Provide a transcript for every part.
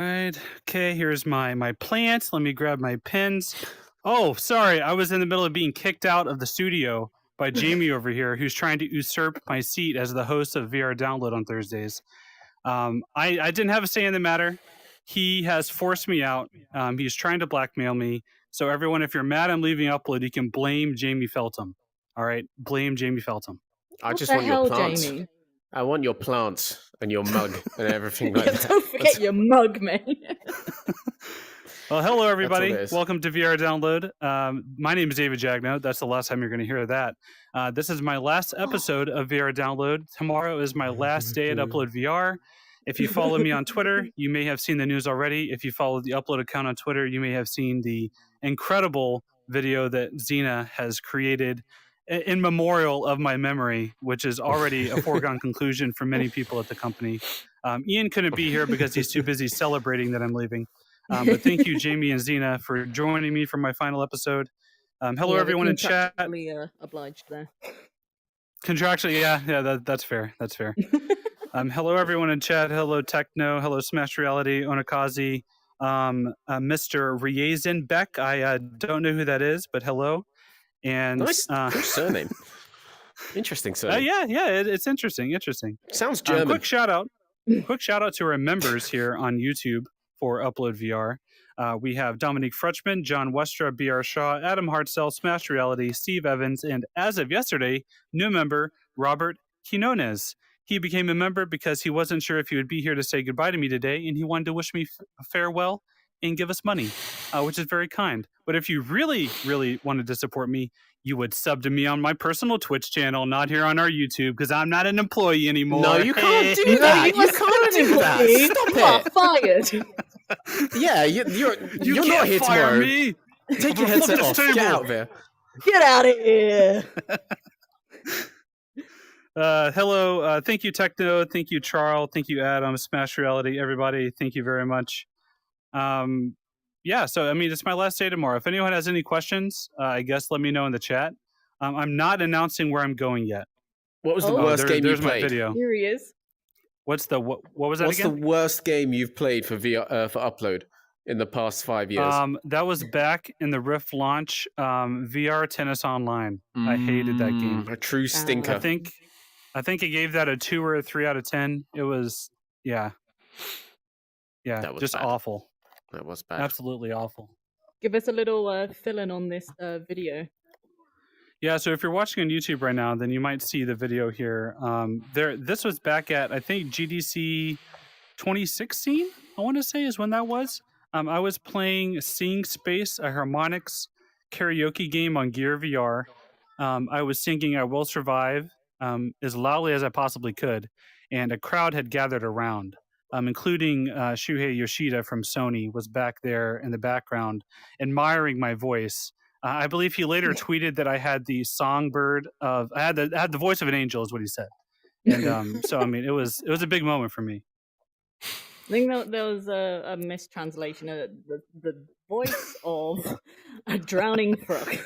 right. Okay, here's my plants. Let me grab my pens. Oh, sorry. I was in the middle of being kicked out of the studio by Jamie over here, who's trying to usurp my seat as the host of VR Download on Thursdays. I didn't have a say in the matter. He has forced me out. He's trying to blackmail me. So everyone, if you're mad I'm leaving Upload, you can blame Jamie Feltham. All right, blame Jamie Feltham. I What just the want your hell, plants. Jamie? I want your plants and your mug and everything like Yeah, that. don't forget your mug, man. Well, hello everybody. it is. Welcome to VR Download. My name is David Jagno. That's the last time you're going to hear that. This is my last episode of VR Download. Tomorrow is my last day at Upload VR. If you follow me on Twitter, you may have seen the news already. If you follow the Upload account on Twitter, you may have seen the incredible video that Xena has created in memorial of my memory, which is already a foregone conclusion for many people at the company. Ian couldn't be here because he's too busy celebrating that I'm leaving. But thank you, Jamie and Xena, for joining me for my final episode. Hello, everyone in chat. Obliged there. Contractually, yeah, that's fair. That's fair. Hello, everyone in chat. Hello, Techno. Hello, Smash Reality, Onakazi, Mr. Riazin Beck. I don't know who that is, but hello. And nice surname. Interesting surname. It's interesting. Sounds German. Quick shout out to our members here on YouTube for Upload VR. We have Dominique Frutchman, John Westra, B.R. Shaw, Adam Hartzell, Smash Reality, Steve Evans, and as of yesterday, new member Robert Quinones. He became a member because he wasn't sure if he would be here to say goodbye to me today, and he wanted to wish me farewell and give us money, which is very kind. But if you really, really wanted to support me, you would sub to me on my personal Twitch channel, not here on our YouTube, because I'm not an employee anymore. No, you can't do that. You can't do that. Stop you are fired. Yeah, you're not here tomorrow. Me. Take your headset off. Get out of here. Get out of here. Hello. Thank you, Techno. Thank you, Charles. Thank you, Adam. Smash Reality. Everybody, thank you very much. So I mean, it's my last day tomorrow. If anyone has any questions, I guess let me know in the chat. I'm not announcing where I'm going yet. What was the worst game you played? There's my video. Here he is. What was that again? What's the worst game you've played for VR for Upload in the past 5 years? That was back in the Rift launch, VR Tennis Online. I hated that game. A true stinker. I think I gave that a 2 or a 3 out of 10. It was that was just bad. Awful. That was bad. Absolutely awful. Give us a little fill-in on this video. Yeah, so if you're watching on YouTube right now, then you might see the video here. This was back at, I think, GDC 2016, I want to say is when that was. I was playing Sing Space, a harmonics karaoke game on Gear VR. I was singing I Will Survive as loudly as I possibly could, and a crowd had gathered around. Including Shuhei Yoshida from Sony was back there in the background, admiring my voice. I believe he later tweeted that I had the songbird of I had the voice of an angel, is what he said. And so I mean, it was a big moment for me. I think there was a mistranslation of the voice of a drowning frog.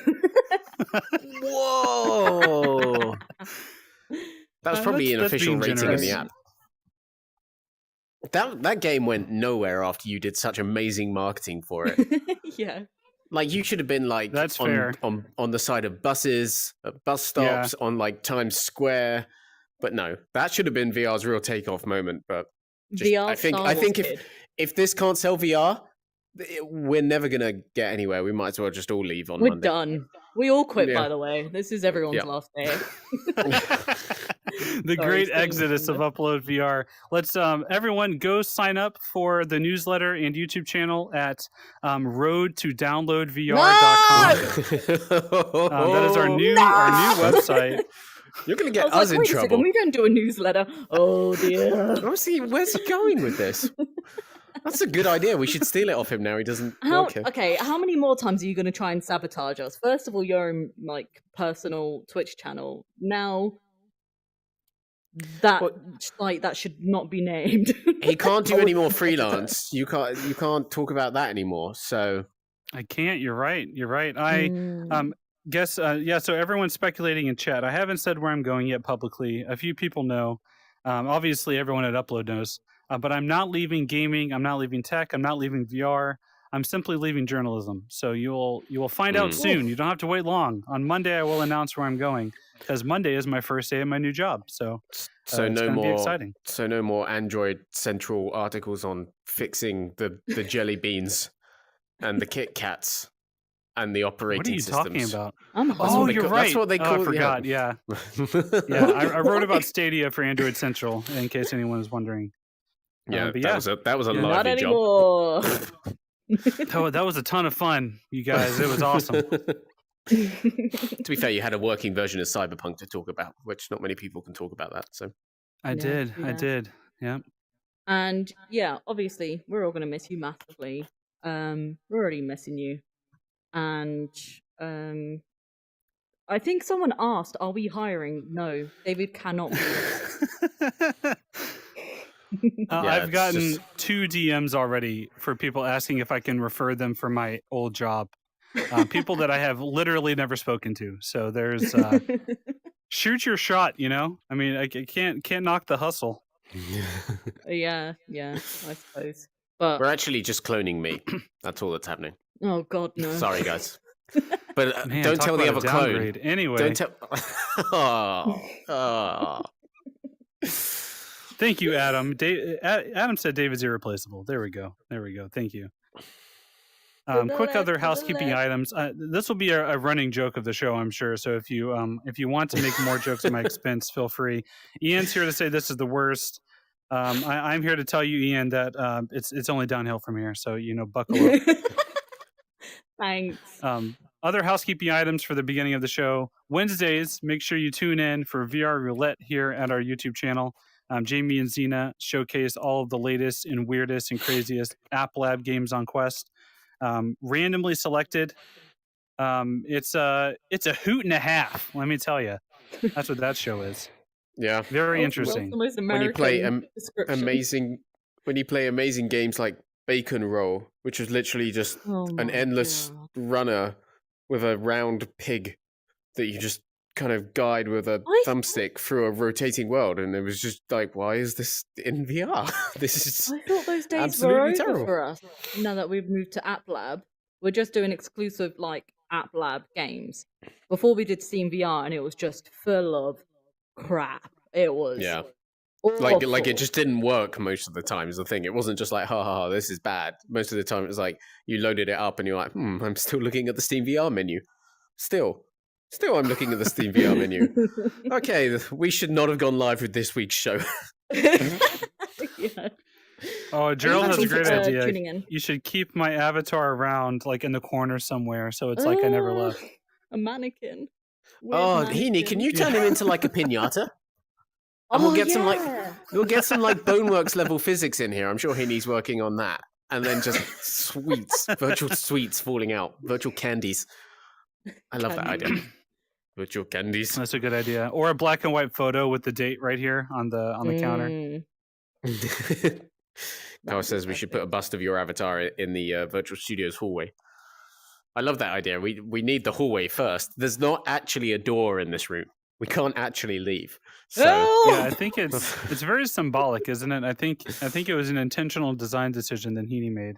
Whoa! That was probably an official rating in the app. That game went nowhere after you did such amazing marketing for it. Yeah. Like, you should have been like That's fair. On the side of buses, at bus stops, on like Times Square. But no, that should have been VR's real takeoff moment. But I think if this can't sell VR, we're never gonna get anywhere. We might as well just all leave on Monday. We're done. We all quit, by the way. This is everyone's last day. The great exodus of Upload VR. Let's everyone go sign up for the newsletter and YouTube channel at roadtodownloadvr.com. That is our new website. You're going to get us in trouble. We don't do a newsletter. Oh dear. Where's he going with this? That's a good idea. We should steal it off him now. He doesn't work here. Okay, how many more times are you going to try and sabotage us? First of all, your own personal Twitch channel. Now that should not be named. He can't do any more freelance. You can't talk about that anymore. So I can't. You're right. I guess so everyone's speculating in chat. I haven't said where I'm going yet publicly. A few people know. Obviously everyone at Upload knows. But I'm not leaving gaming. I'm not leaving tech. I'm not leaving VR. I'm simply leaving journalism. So you will find out soon. You don't have to wait long. On Monday, I will announce where I'm going because Monday is my first day of my new job. So it's going to be exciting. So no more Android Central articles on fixing the jelly beans and the Kit Kats and the operating systems. What are you talking about? You're right. That's what they call. I forgot. Yeah. I wrote about Stadia for Android Central in case anyone was wondering. Yeah, that was a lively not anymore. job. That was a ton of fun, you guys. It was awesome. To be fair, you had a working version of Cyberpunk to talk about, which not many people can talk about that. So I did. Yeah. And yeah, obviously, we're all going to miss you massively. We're already missing you. And I think someone asked, "Are we hiring?" No, David cannot be. I've gotten 2 DMs already for people asking if I can refer them for my old job. People that I have literally never spoken to. So there's shoot your shot, you know? I mean, I can't knock the hustle. Yeah, I suppose. But we're actually just cloning me. That's all that's happening. Oh God, no. Sorry, guys. But Man, don't tell the other clone. Anyway. Don't tell. Thank you, Adam. Adam said David's irreplaceable. There we go. Thank you. Quick other housekeeping items. This will be a running joke of the show, I'm sure. So if you want to make more jokes at my expense, feel free. Ian's here to say this is the worst. I'm here to tell you, Ian, that it's only downhill from here. So buckle up. Thanks. Other housekeeping items for the beginning of the show. Wednesdays, make sure you tune in for VR Roulette here at our YouTube channel. Jamie and Xena showcase all of the latest and weirdest and craziest App Lab games on Quest. Randomly selected. It's a hoot and a half. Let me tell you, that's what that show is. Yeah, very interesting. When you play amazing games like Bacon Roll, which is literally just an endless runner with a round pig that you just kind of guide with a thumbstick through a rotating world, and it was just like, why is this in VR? This is I thought those days were over terrible for us. Now that we've moved to App Lab, we're just doing exclusive App Lab games. Before we did Steam VR, and it was just full of crap. It was awful. Like it just didn't work most of the time is the thing. It wasn't just like, ha, this is bad. Most of the time it was like you loaded it up and you're like, I'm still looking at the Steam VR menu. Still I'm looking at the Steam VR menu. Okay, we should not have gone live with this week's show. Oh, Gerald has a great idea. You should keep my avatar around in the corner somewhere, so it's like I never left. A mannequin. Heaney, can you turn him into a pinata? And we'll get some Boneworks level physics in here. I'm sure Heaney's working on that. And then just virtual sweets falling out, virtual candies. I love that idea. Virtual candies. That's a good idea. Or a black and white photo with the date right here on the counter. Noah says we should put a bust of your avatar in the virtual studio's hallway. I love that idea. We need the hallway first. There's not actually a door in this room. We can't actually leave. So yeah, I think it's very symbolic, isn't it? I think it was an intentional design decision that Heaney made.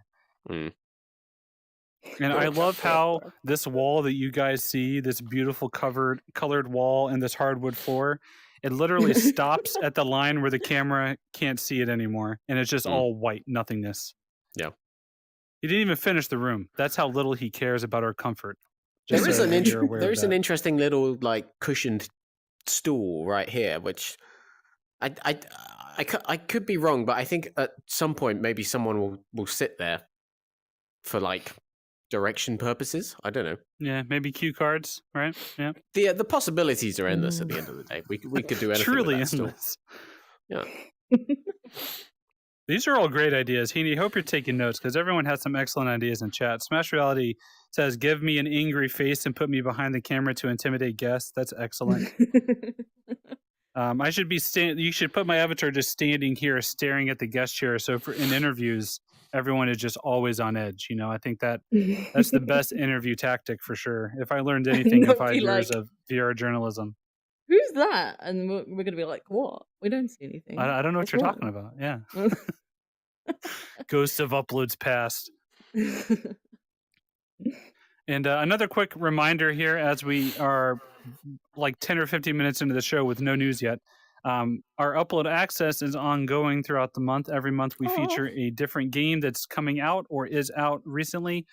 And I love how this wall that you guys see, this beautiful colored wall and this hardwood floor, it literally stops at the line where the camera can't see it anymore. And it's just all white nothingness. Yeah. He didn't even finish the room. That's how little he cares about our comfort. There is an interesting little cushioned stool right here, which I could be wrong, but I think at some point maybe someone will sit there for direction purposes. I don't know. Yeah, maybe cue cards, right? Yeah. The possibilities are endless at the end of the day. We could do anything. Truly with that endless. Yeah. These are all great ideas. Heaney, hope you're taking notes because everyone has some excellent ideas in chat. Smash Reality says, give me an angry face and put me behind the camera to intimidate guests. That's excellent. I should be you should put my avatar just standing here staring at the guest chair. So in interviews, everyone is just always on edge. I think that's the best interview tactic for sure. If I learned anything in 5 years of VR journalism. who's that? And we're gonna be like, what? We don't see anything. I don't know what you're talking about. Yeah. Ghosts of Uploads Past. And another quick reminder here, as we are like 10 or 15 minutes into the show with no news yet. Our upload access is ongoing throughout the month. Every month we feature a different game that's coming out or is out recently.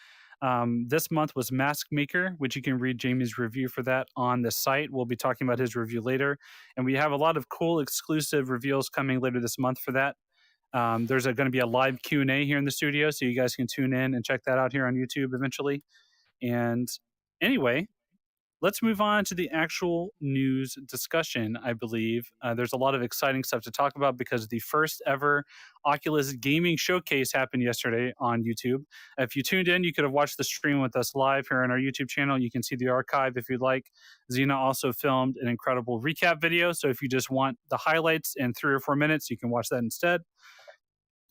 This month was Maskmaker, which you can read Jamie's review for that on the site. We'll be talking about his review later. And we have a lot of cool exclusive reveals coming later this month for that. There's going to be a live Q&A here in the studio, so you guys can tune in and check that out here on YouTube eventually. And anyway, let's move on to the actual news discussion, I believe. There's a lot of exciting stuff to talk about because the first ever Oculus gaming showcase happened yesterday on YouTube. If you tuned in, you could have watched the stream with us live here on our YouTube channel. You can see the archive if you'd like. Xena also filmed an incredible recap video, so if you just want the highlights in 3 or 4 minutes, you can watch that instead.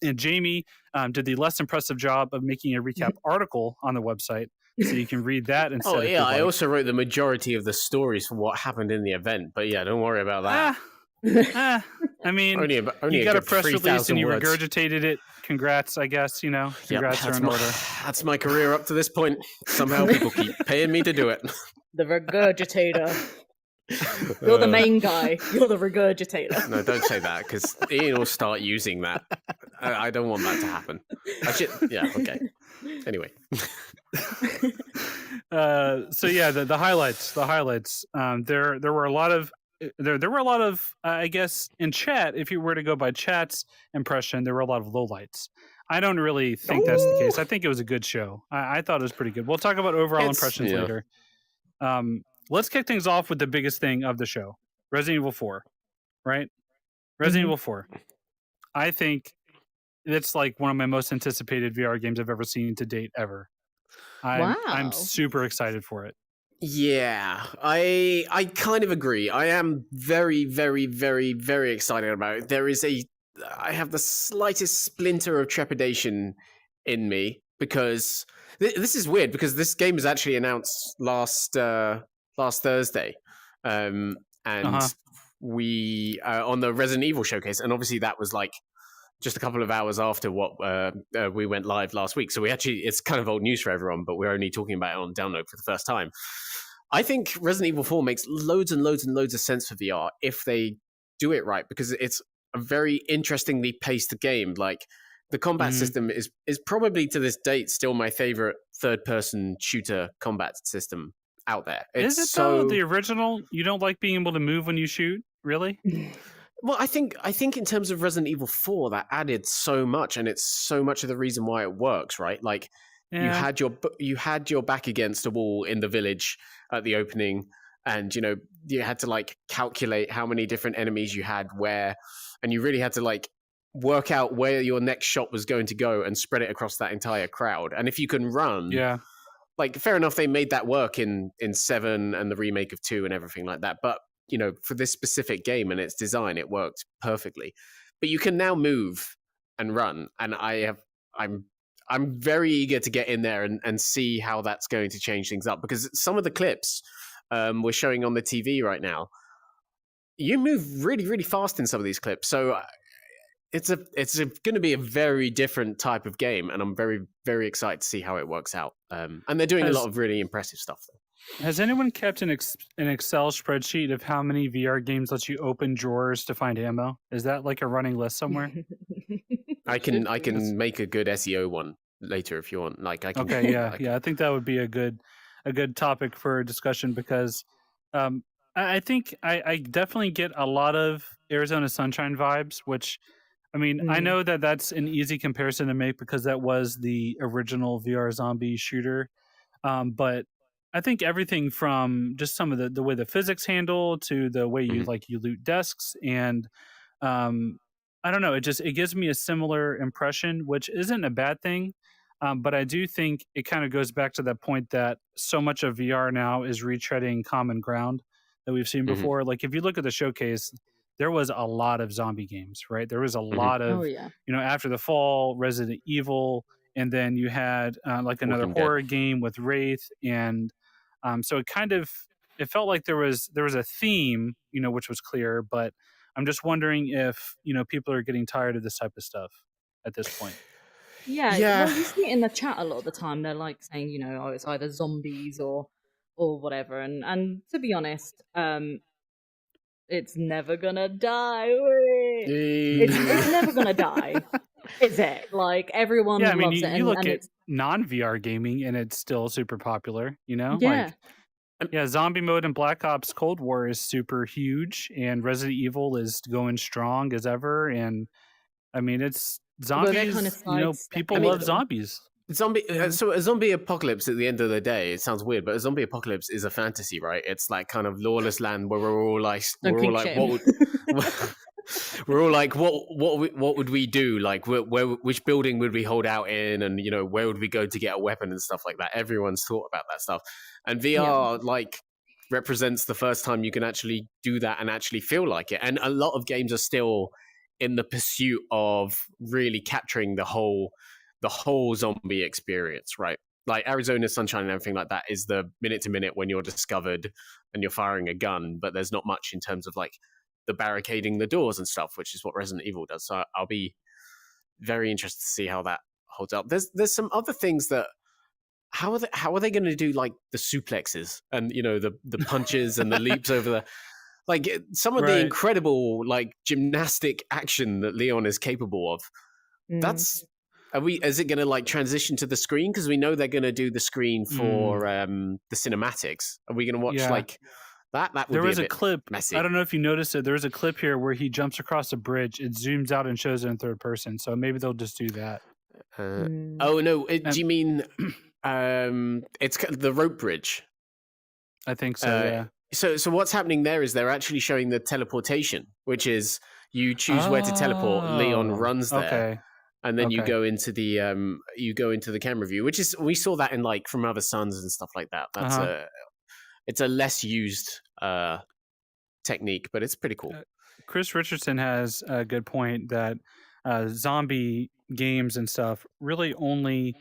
And Jamie did the less impressive job of making a recap article on the website, so you can read that instead. Oh yeah, I also wrote the majority of the stories for what happened in the event, but yeah, don't worry about that. I mean, only you got a press release and you regurgitated it. Congrats, I guess. Congrats are in order. That's my career up to this point. Somehow people keep paying me to do it. The regurgitator. You're the main guy. You're the regurgitator. No, don't say that, because Ian will start using that. I don't want that to happen. Yeah, okay. Anyway. So yeah, the highlights. There were a lot of I guess in chat, if you were to go by chat's impression, there were a lot of lowlights. I don't really think that's the case. I think it was a good show. I thought it was pretty good. We'll talk about overall impressions later. Let's kick things off with the biggest thing of the show, Resident Evil 4, right? Resident Evil 4. I think it's like one of my most anticipated VR games I've ever seen to date ever. I'm super excited for it. Yeah, I kind of agree. I am very, very, very, very excited about it. I have the slightest splinter of trepidation in me because this is weird because this game was actually announced last Thursday, and we on the Resident Evil showcase, and obviously that was like just a couple of hours after what we went live last week. So it's kind of old news for everyone, but we're only talking about it on download for the first time. I think Resident Evil 4 makes loads and loads and loads of sense for VR if they do it right, because it's a very interestingly paced game. Like the combat system is probably to this date still my favorite third-person shooter combat system out there. Is it so the original? You don't like being able to move when you shoot, really? Well, I think in terms of Resident Evil 4, that added so much, and it's so much of the reason why it works, right? Like you had your back against a wall in the village at the opening, and you had to like calculate how many different enemies you had where, and you really had to like work out where your next shot was going to go and spread it across that entire crowd. And if you can run, like fair enough, they made that work in 7 and the remake of 2 and everything like that, but for this specific game and its design, it worked perfectly. But you can now move and run, and I'm very eager to get in there and see how that's going to change things up, because some of the clips we're showing on the TV right now, you move really, really fast in some of these clips. So it's going to be a very different type of game, and I'm very, very excited to see how it works out. And they're doing a lot of really impressive stuff there. Has anyone kept an Excel spreadsheet of how many VR games let you open drawers to find ammo? Is that like a running list somewhere? I can make a good SEO one later if you want. Like I can. Okay, yeah. I think that would be a good topic for discussion, because I think I definitely get a lot of Arizona Sunshine vibes, which I mean, I know that that's an easy comparison to make because that was the original VR zombie shooter, but I think everything from just some of the way the physics handle to the way you you loot desks, and I don't know, it gives me a similar impression, which isn't a bad thing. But I do think it kind of goes back to that point that so much of VR now is retreading common ground that we've seen before. Like if you look at the showcase, there was a lot of zombie games, right? There was a lot of, After the Fall, Resident Evil, and then you had like another horror game with Wraith, and so it kind of it felt like there was a theme, which was clear, but I'm just wondering if, people are getting tired of this type of stuff at this point. Yeah, well, you see it in the chat a lot of the time. They're like saying, oh, it's either zombies or whatever. And to be honest, it's never gonna die. It's never gonna die, is it? Like everyone loves it. You look at non-VR gaming, and it's still super popular. Yeah. Zombie mode in Black Ops Cold War is super huge, and Resident Evil is going strong as ever. And I mean, it's zombies. Kind of people love zombies. So a zombie apocalypse at the end of the day, it sounds weird, but a zombie apocalypse is a fantasy, right? It's like kind of lawless land where we're all like what would we do? Like which building would we hold out in, and where would we go to get a weapon and stuff like that? Everyone's thought about that stuff, and VR like represents the first time you can actually do that and actually feel like it. And a lot of games are still in the pursuit of really capturing the whole zombie experience, right? Like Arizona Sunshine and everything like that is the minute to minute when you're discovered and you're firing a gun, but there's not much in terms of like the barricading the doors and stuff, which is what Resident Evil does. So I'll be very interested to see how that holds up. There's some other things that how are they going to do, like the suplexes and the punches and the leaps over the like some of the incredible like gymnastic action that Leon is capable of. That's is it going to like transition to the screen? Because we know they're going to do the screen for the cinematics. Are we going to watch like that? That would there be was a a clip. messy. I don't know if you noticed it. There was a clip here where he jumps across a bridge. It zooms out and shows it in third person. So maybe they'll just do that. Oh no! Do you mean it's the rope bridge? I think so. Yeah. So what's happening there is they're actually showing the teleportation, which is you choose where to teleport. Leon runs there. Okay. And then you go into the camera view, which is we saw that in like From Other Suns and stuff like that. That's it's a less used technique, but it's pretty cool. Chris Richardson has a good point that zombie games and stuff really only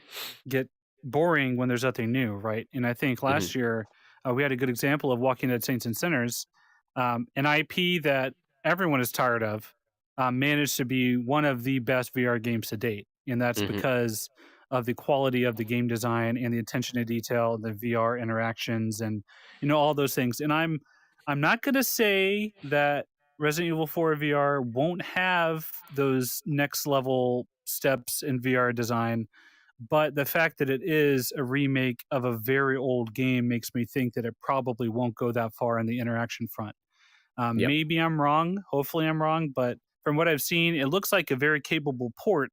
get boring when there's nothing new, right? And I think last year we had a good example of Walking Dead Saints and Sinners, an IP that everyone is tired of. Managed to be one of the best VR games to date, and that's because of the quality of the game design and the attention to detail, the VR interactions, and all those things. And I'm not going to say that Resident Evil 4 VR won't have those next level steps in VR design, but the fact that it is a remake of a very old game makes me think that it probably won't go that far on the interaction front. Maybe I'm wrong. Hopefully I'm wrong, but from what I've seen, it looks like a very capable port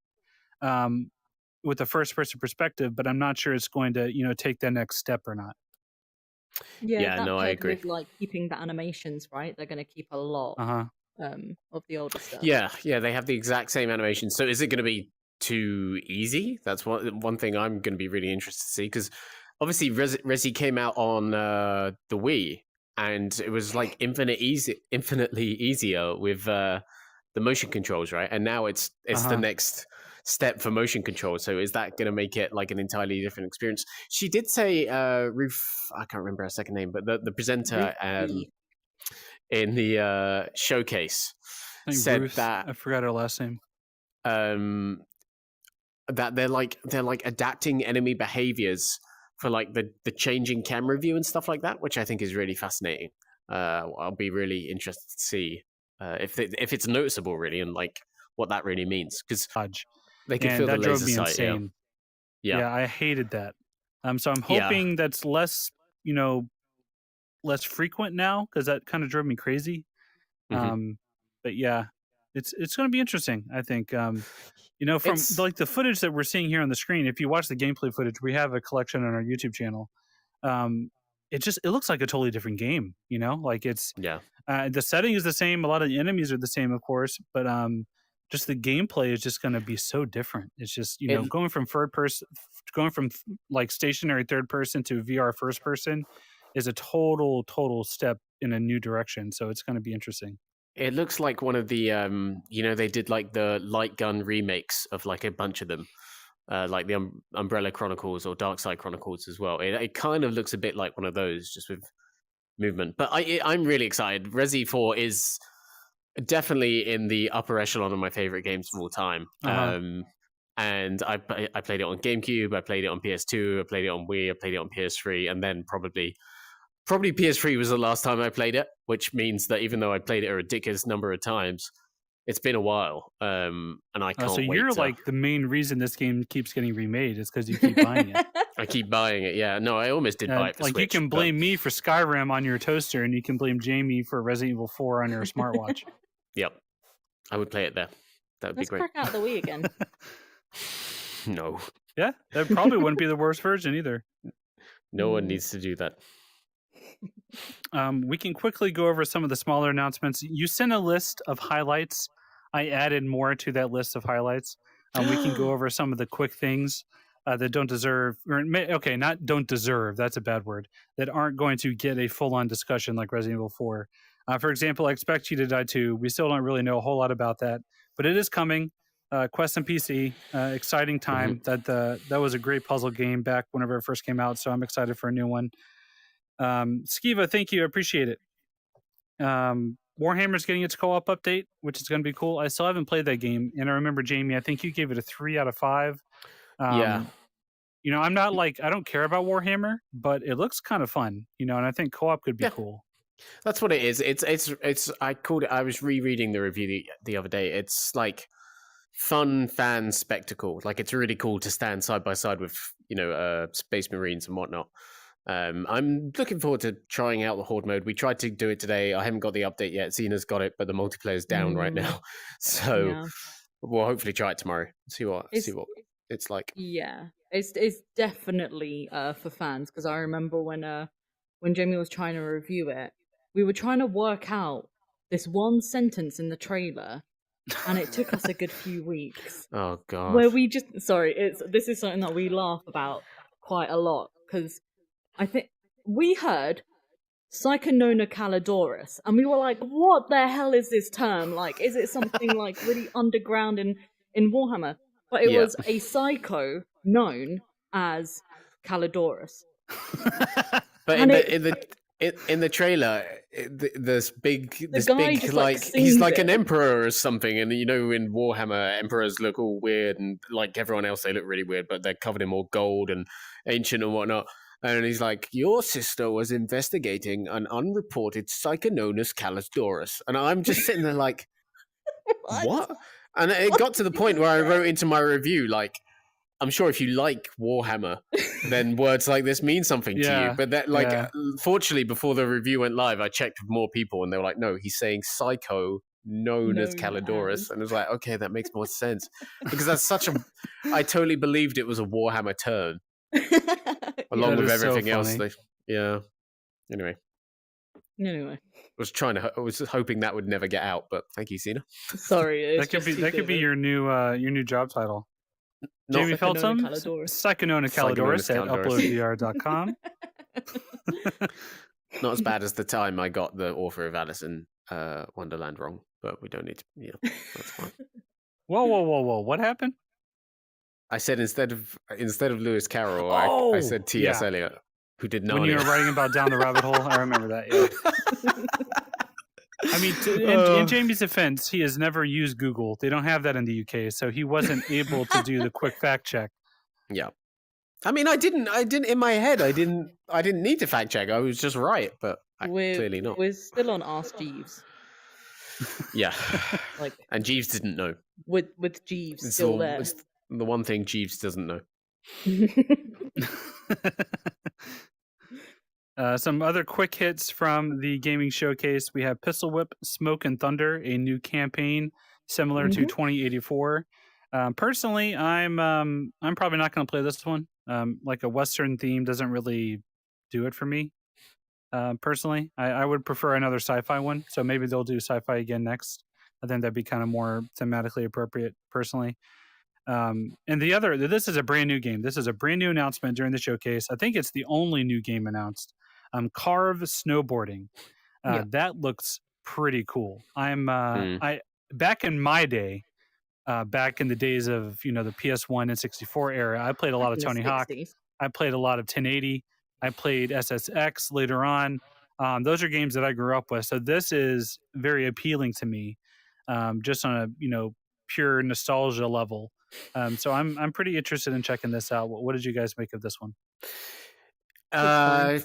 with a first-person perspective, but I'm not sure it's going to, take that next step or not. Yeah, no, I agree. With, like keeping the animations, right? They're going to keep a lot of the older stuff. Yeah, they have the exact same animations. So is it going to be too easy? That's one thing I'm going to be really interested to see, because obviously Resi came out on the Wii, and it was like infinitely easier with the motion controls, right? And now it's the next step for motion control. So is that going to make it like an entirely different experience? She did say, Ruth, I can't remember her second name, but the presenter in the showcase said Ruth, that I forgot her last name. That they're like adapting enemy behaviors for like the changing camera view and stuff like that, which I think is really fascinating. I'll be really interested to see if it's noticeable really, and like what that really means, because they can feel the laser sight. Insane. Yeah, I hated that. So I'm hoping that's less frequent now, because that kind of drove me crazy. But yeah, it's going to be interesting, I think. From like the footage that we're seeing here on the screen, if you watch the gameplay footage, we have a collection on our YouTube channel. It looks like a totally different game, like it's the setting is the same. A lot of the enemies are the same, of course, but just the gameplay is just going to be so different. It's just, going from like stationary third person to VR first person is a total step in a new direction. So it's going to be interesting. It looks like one of the, they did like the light gun remakes of like a bunch of them. Like the Umbrella Chronicles or Dark Side Chronicles as well. It kind of looks a bit like one of those, just with movement. But I'm really excited. Resi 4 is definitely in the upper echelon of my favorite games of all time. And I played it on GameCube, I played it on PS2, I played it on Wii, I played it on PS3, and then probably PS3 was the last time I played it, which means that even though I played it a ridiculous number of times, it's been a while, and I can't so wait. You're like the main reason this game keeps getting remade is because you keep buying it. I keep buying it. Yeah, no, I almost did buy it for like Switch, you can blame me for Skyrim on your toaster, and you can blame Jamie for Resident Evil 4 on your smartwatch. Yep, I would play it there. That would be great. Let's crack out the Wii again. No. Yeah, that probably wouldn't be the worst version either. No one needs to do that. We can quickly go over some of the smaller announcements. You sent a list of highlights. I added more to that list of highlights. We can go over some of the quick things that don't deserve, not don't deserve, that's a bad word, that aren't going to get a full-on discussion like Resident Evil 4. For example, I Expect You to Die 2. We still don't really know a whole lot about that, but it is coming. Quest and PC, exciting time. That was a great puzzle game back whenever it first came out, so I'm excited for a new one. Skiva, thank you. I appreciate it. Warhammer's getting its co-op update, which is going to be cool. I still haven't played that game, and I remember, Jamie, I think you gave it a 3 out of 5. Yeah. I'm not like, I don't care about Warhammer, but it looks kind of fun, and I think co-op could be cool. That's what it is. It's I called it, I was rereading the review the other day. It's like fun fan spectacle. Like, it's really cool to stand side by side with, Space Marines and whatnot. I'm looking forward to trying out the Horde mode. We tried to do it today. I haven't got the update yet. Xena's got it, but the multiplayer's down right now. So we'll hopefully try it tomorrow. See what it's like. Yeah, it's definitely for fans, because I remember when Jamie was trying to review it, we were trying to work out this one sentence in the trailer, and it took us a good few weeks. Oh god. Where we just this is something that we laugh about quite a lot, because I think we heard Psychonona Calidoris, and we were like, what the hell is this term? Like, is it something like really underground in Warhammer? But it was a psycho known as Calidoris. But in the trailer, this big like he's like an emperor or something, and in Warhammer, emperors look all weird, and like everyone else, they look really weird, but they're covered in more gold and ancient and whatnot. And he's like, your sister was investigating an unreported Psychononus Calidoris. And I'm just sitting there like, what? And it got to the point where I wrote into my review, like, I'm sure if you like Warhammer, then words like this mean something to you. But that, fortunately, before the review went live, I checked with more people, and they were like, no, he's saying psycho known as Calidoris. And I was like, okay, that makes more sense. Because that's I totally believed it was a Warhammer term. Along with everything else. Anyway. I was hoping that would never get out, but thank you, Cena. Sorry. That could be your new job title. Jamie Feltham, Psychonona Calidoris at uploadvr.com. Not as bad as the time I got the author of Alice in Wonderland wrong, but we don't need to, that's fine. Whoa. What happened? I said instead of Lewis Carroll, I said T.S. Eliot, who did Narnia. When you were writing about Down the Rabbit Hole, I remember that. Yeah. I mean, in Jamie's defense, he has never used Google. They don't have that in the UK, so he wasn't able to do the quick fact check. Yeah, I mean, I didn't in my head. I didn't need to fact check. I was just right, but clearly not. We're still on Ask Jeeves. Yeah, and Jeeves didn't know. With Jeeves still there. It's the one thing Jeeves doesn't know. Some other quick hits from the gaming showcase. We have Pistol Whip, Smoke and Thunder, a new campaign similar to 2084. Personally, I'm probably not going to play this one. Like a Western theme doesn't really do it for me. Personally, I would prefer another sci-fi one. So maybe they'll do sci-fi again next. I think that'd be kind of more thematically appropriate, personally. And this is a brand new game. This is a brand new announcement during the showcase. I think it's the only new game announced. Carve Snowboarding. That looks pretty cool. Back in my day, back in the days of the PS1 and 64 era, I played a lot of Tony Hawk. I played a lot of 1080. I played SSX later on. Those are games that I grew up with. So this is very appealing to me, just on a pure nostalgia level. So I'm pretty interested in checking this out. What did you guys make of this one? Yeah,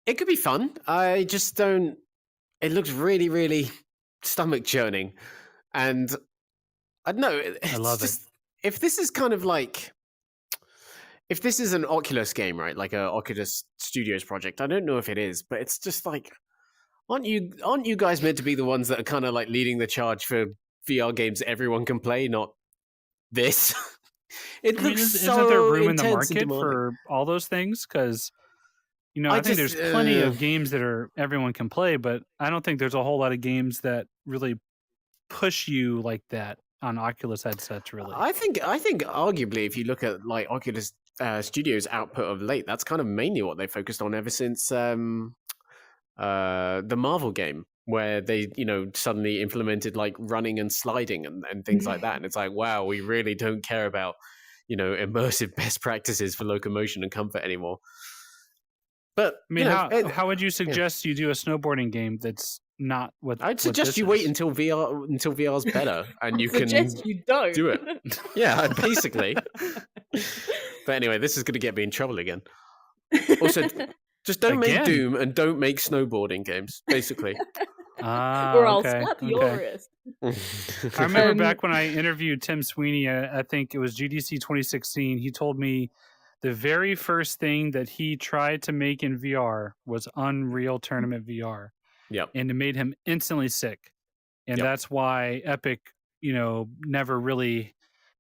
it could be fun. I just don't. It looks really, really stomach churning, and I don't know. I love it. If this is kind of like, if this is an Oculus game, right? Like a Oculus Studios project. I don't know if it is, but it's just like, aren't you guys meant to be the ones that are kind of like leading the charge for VR games everyone can play, not this? Isn't there room in the market for all those things? Because I think there's plenty of games that everyone can play, but I don't think there's a whole lot of games that really push you like that on Oculus headsets. Really, I think arguably, if you look at like Oculus Studios' output of late, that's kind of mainly what they focused on ever since the Marvel game, where they suddenly implemented like running and sliding and things like that, and it's like, wow, we really don't care about immersive best practices for locomotion and comfort anymore. But I mean, how would you suggest you do a snowboarding game that's not what? I'd suggest you wait until VR's better, and you can you don't do it. Yeah, basically. But anyway, this is going to get me in trouble again. Also, just don't make Doom and don't make snowboarding games. Basically, or I'll slap your wrist. I remember back when I interviewed Tim Sweeney. I think it was GDC 2016. He told me the very first thing that he tried to make in VR was Unreal Tournament VR. Yep. And it made him instantly sick. And that's why Epic,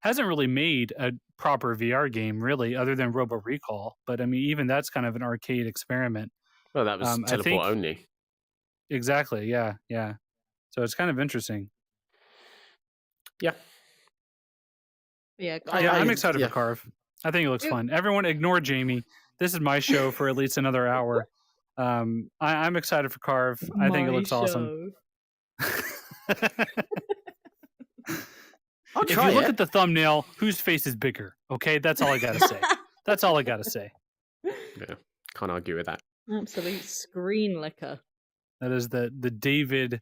hasn't really made a proper VR game, really, other than Robo Recall. But I mean, even that's kind of an arcade experiment. Well, that was teleport only. Exactly. Yeah. Yeah. So it's kind of interesting. Yeah. Yeah. I'm excited for Carve. I think it looks fun. Everyone ignore Jamie. This is my show for at least another hour. I'm excited for Carve. I think it looks awesome. If you look at the thumbnail, whose face is bigger? Okay, that's all I gotta say. That's all I gotta say. Yeah, can't argue with that. Absolute screen licker. That is the David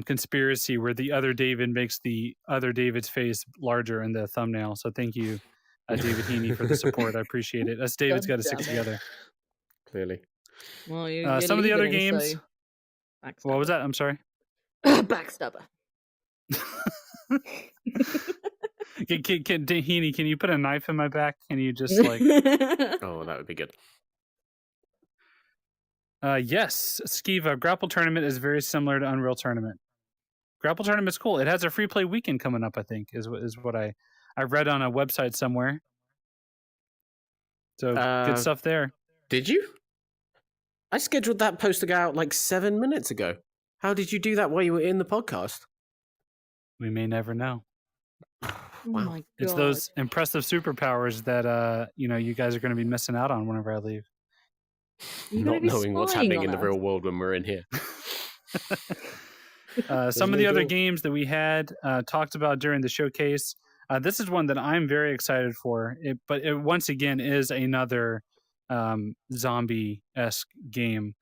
conspiracy where the other David makes the other David's face larger in the thumbnail. So thank you, David Heaney, for the support. I appreciate it. Us David's got to stick together. Clearly. Well, you're some of the other games. What was that? I'm sorry. Backstabber. Heaney, can you put a knife in my back? Can you just like? Oh, that would be good. Yes, Skiva Grapple Tournament is very similar to Unreal Tournament. Grapple Tournament's cool. It has a free play weekend coming up. I think is what I read on a website somewhere. So good stuff there. Did you? I scheduled that post to go out like 7 minutes ago. How did you do that while you were in the podcast? We may never know. Wow. Oh my God. It's those impressive superpowers that you guys are going to be missing out on whenever I leave. Not knowing what's happening in the real world when we're in here. Some of the other games that we had talked about during the showcase. This is one that I'm very excited for. But it once again is another zombie-esque game.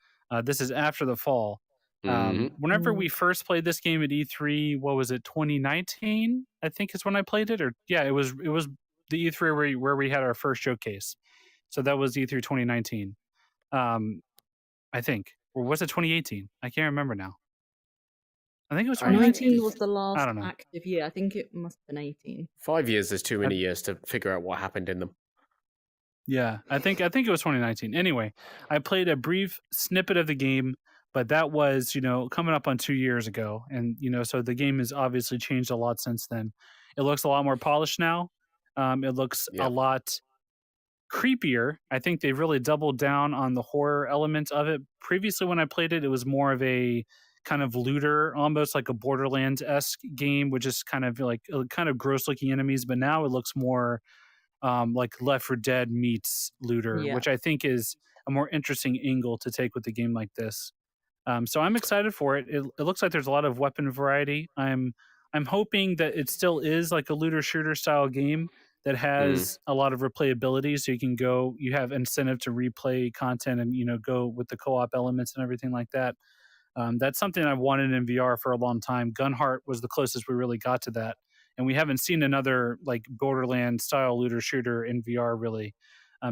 This is After the Fall. Whenever we first played this game at E3, what was it, 2019? I think is when I played it. It was the E3 where we had our first showcase. So that was E3 2019. I think. Or was it 2018? I can't remember now. I think it was 2019. 19 was the last active year. I think it must have been 18. 5 years is too many years to figure out what happened in them. Yeah, I think it was 2019. Anyway, I played a brief snippet of the game, but that was, coming up on 2 years ago. And, so the game has obviously changed a lot since then. It looks a lot more polished now. It looks a lot creepier. I think they've really doubled down on the horror element of it. Previously, when I played it, it was more of a kind of looter, almost like a Borderlands-esque game, which is kind of like gross-looking enemies. But now it looks more like Left 4 Dead meets looter, which I think is a more interesting angle to take with a game like this. So I'm excited for it. It looks like there's a lot of weapon variety. I'm hoping that it still is like a looter shooter style game, but that it that has a lot of replayability, so you have incentive to replay content and go with the co-op elements and everything like that. That's something I've wanted in VR for a long time. Gunheart was the closest we really got to that, and we haven't seen another like Borderlands style looter shooter in VR really.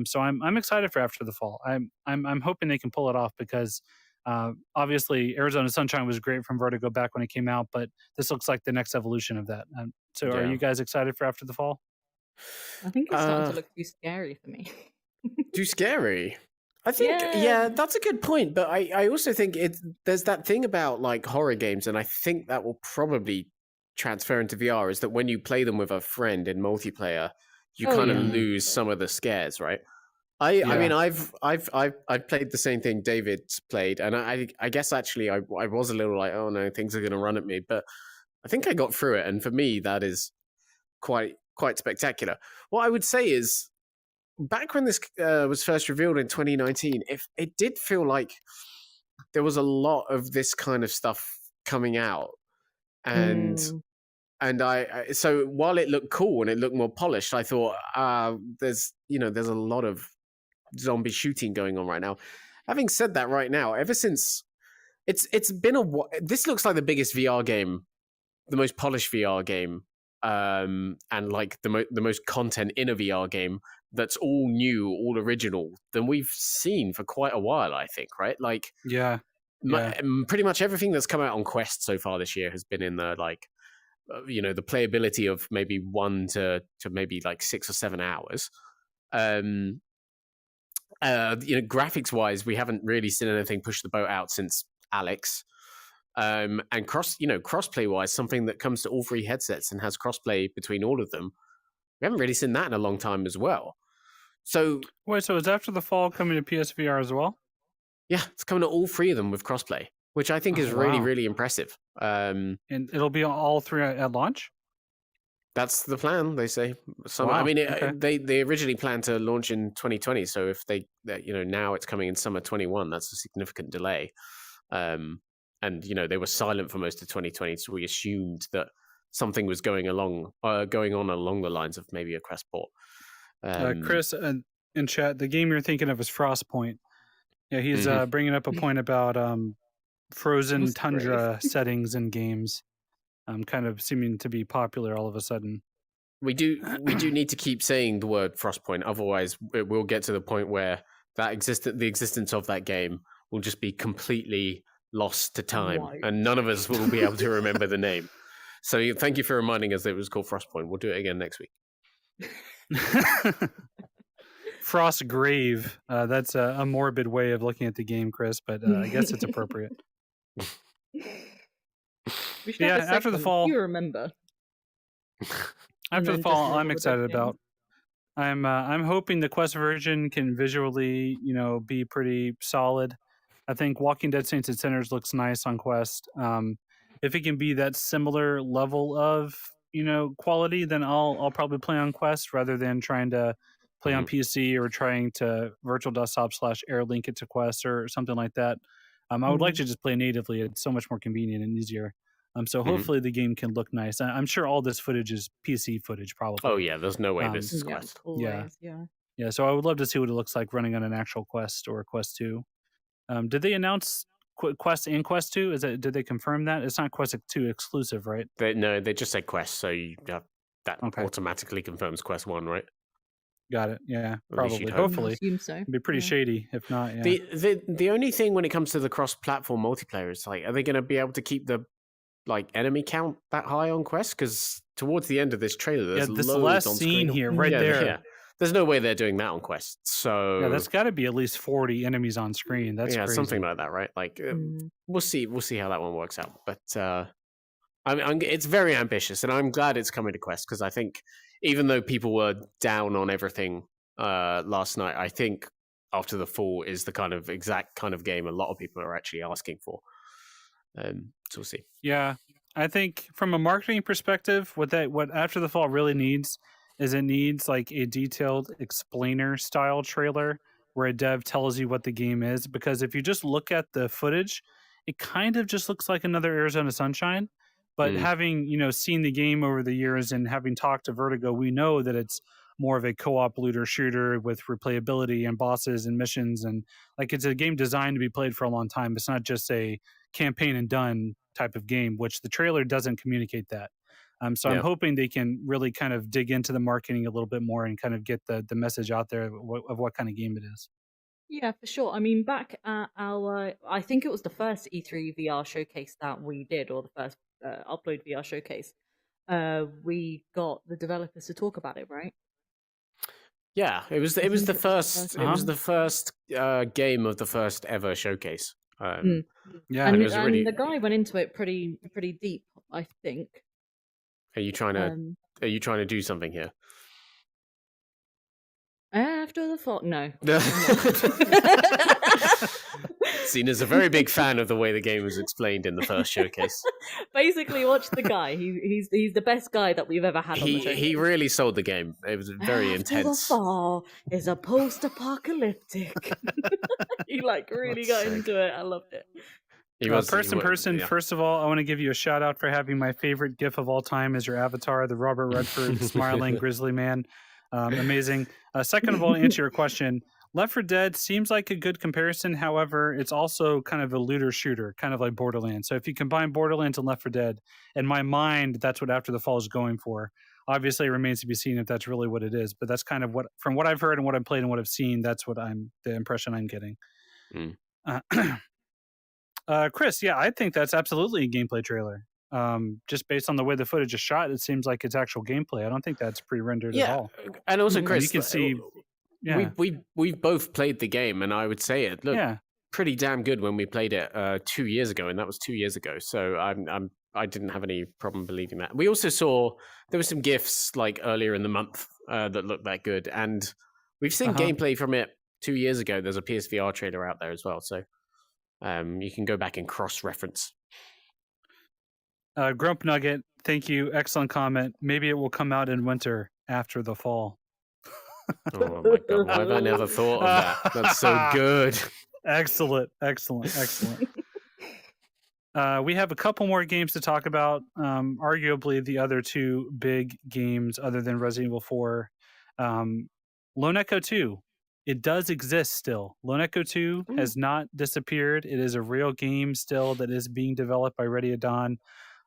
So I'm excited for After the Fall. I'm hoping they can pull it off because obviously Arizona Sunshine was great from Vertigo back when it came out, but this looks like the next evolution of that. So are you guys excited for After the Fall? I think it's starting to look too scary for me. Too scary? I think, yeah, that's a good point. But I also think there's that thing about like horror games, and I think that will probably transfer into VR, is that when you play them with a friend in multiplayer, you kind of lose some of the scares, right? I mean, I've played the same thing David's played, and I guess actually I was a little like, oh no, things are going to run at me, but I think I got through it, and for me that is quite spectacular. What I would say is, back when this was first revealed in 2019, it did feel like there was a lot of this kind of stuff coming out, and so while it looked cool and it looked more polished, I thought there's a lot of zombie shooting going on right now. Having said that, right now, ever since it's been this looks like the biggest VR game, the most polished VR game, and like the most content in a VR game that's all new, all original than we've seen for quite a while, I think, right? Like, pretty much everything that's come out on Quest so far this year has been in the like, the playability of maybe 1 to maybe like 6 or 7 hours. Graphics wise, we haven't really seen anything push the boat out since Alex. And crossplay wise, something that comes to all 3 headsets and has crossplay between all of them, we haven't really seen that in a long time as well. So wait, so is After the Fall coming to PSVR as well? Yeah, it's coming to all 3 of them with crossplay, which I think is really, really impressive. And it'll be all 3 at launch? That's the plan, they say. I mean, they originally planned to launch in 2020, so if now it's coming in summer 21, that's a significant delay. And they were silent for most of 2020, so we assumed that something was going on along the lines of maybe a Quest port. Chris in chat, the game you're thinking of is Frostpoint. Yeah, he's bringing up a point about frozen tundra settings in games, kind of seeming to be popular all of a sudden. We do need to keep saying the word Frostpoint, otherwise it will get to the point where the existence of that game will just be completely lost to time, and none of us will be able to remember the name. So thank you for reminding us that it was called Frostpoint. We'll do it again next week. Frostgrave. That's a morbid way of looking at the game, Chris, but I guess it's appropriate. After the Fall. You remember. After the Fall, I'm excited about. I'm hoping the Quest version can visually, be pretty solid. I think Walking Dead Saints and Sinners looks nice on Quest. If it can be that similar level of quality, then I'll probably play on Quest rather than trying to play on PC or trying to virtual desktop / air link it to Quest or something like that. I would like to just play natively. It's so much more convenient and easier. So hopefully the game can look nice. I'm sure all this footage is PC footage, probably. Oh yeah, there's no way this is Quest. Always, yeah. So I would love to see what it looks like running on an actual Quest or a Quest 2. Did they announce Quest and Quest 2? Did they confirm that? It's not Quest 2 exclusive, right? They just said Quest, so that automatically confirms Quest 1, right? Got it. Yeah, probably. Hopefully, I assume so. It'd be pretty shady if not. Yeah. The only thing when it comes to the cross-platform multiplayer is like, are they going to be able to keep the enemy count that high on Quest? Because towards the end of this trailer, there's this loads last on scene screen. here, right there. Yeah. There's no way they're doing that on Quest. So that's got to be at least 40 enemies on screen. That's crazy. Something like that, right? Like we'll see how that one works out. But it's very ambitious, and I'm glad it's coming to Quest, because I think even though people were down on everything last night, I think After the Fall is the exact kind of game a lot of people are actually asking for. So we'll see. Yeah, I think from a marketing perspective, what After the Fall really needs is it needs like a detailed explainer style trailer where a dev tells you what the game is. Because if you just look at the footage, it kind of just looks like another Arizona Sunshine. But having, seen the game over the years and having talked to Vertigo, we know that it's more of a co-op looter shooter with replayability and bosses and missions, and like it's a game designed to be played for a long time. It's not just a campaign and done type of game, which the trailer doesn't communicate that. So I'm hoping they can really kind of dig into the marketing a little bit more and kind of get the message out there of what kind of game it is. Yeah, for sure. I mean, back at I think it was the first E3 VR showcase that we did, or the first Upload VR showcase. We got the developers to talk about it, right? Yeah, it was the first game of the first ever showcase. Yeah, and the guy went into it pretty deep, I think. Are you trying to do something here? After the fall, no. Cena's a very big fan of the way the game was explained in the first showcase. Basically, watch the guy. He's the best guy that we've ever had on the showcase. He really sold the game. It was very intense. After the fall is a post-apocalyptic. He really got into it. I loved it. Person. Yeah. First of all, I want to give you a shout out for having my favorite GIF of all time as your avatar, the Robert Redford smiling grizzly man. Amazing. Second of all, to answer your question, Left 4 Dead seems like a good comparison. However, it's also kind of a looter shooter, kind of like Borderlands. So if you combine Borderlands and Left 4 Dead, in my mind, that's what After the Fall is going for. Obviously, it remains to be seen if that's really what it is. But that's kind of from what I've heard and what I've played and what I've seen, that's what the impression I'm getting. Chris, yeah, I think that's absolutely a gameplay trailer. Just based on the way the footage is shot, it seems like it's actual gameplay. I don't think that's pre-rendered at all. And also, Chris, you can see. Yeah. We've both played the game, and I would say it looked pretty damn good when we played it 2 years ago, and that was 2 years ago. So I didn't have any problem believing that. We also saw there were some GIFs earlier in the month that looked that good, and we've seen gameplay from it 2 years ago. There's a PSVR trailer out there as well, so you can go back and cross-reference. Grump Nugget, thank you. Excellent comment. Maybe it will come out in winter after the fall. Oh my god, why have I never thought of that? That's so good. Excellent. We have a couple more games to talk about. Arguably the other two big games other than Resident Evil 4. Lone Echo 2. It does exist still. Lone Echo 2 has not disappeared. It is a real game still that is being developed by Ready at Dawn.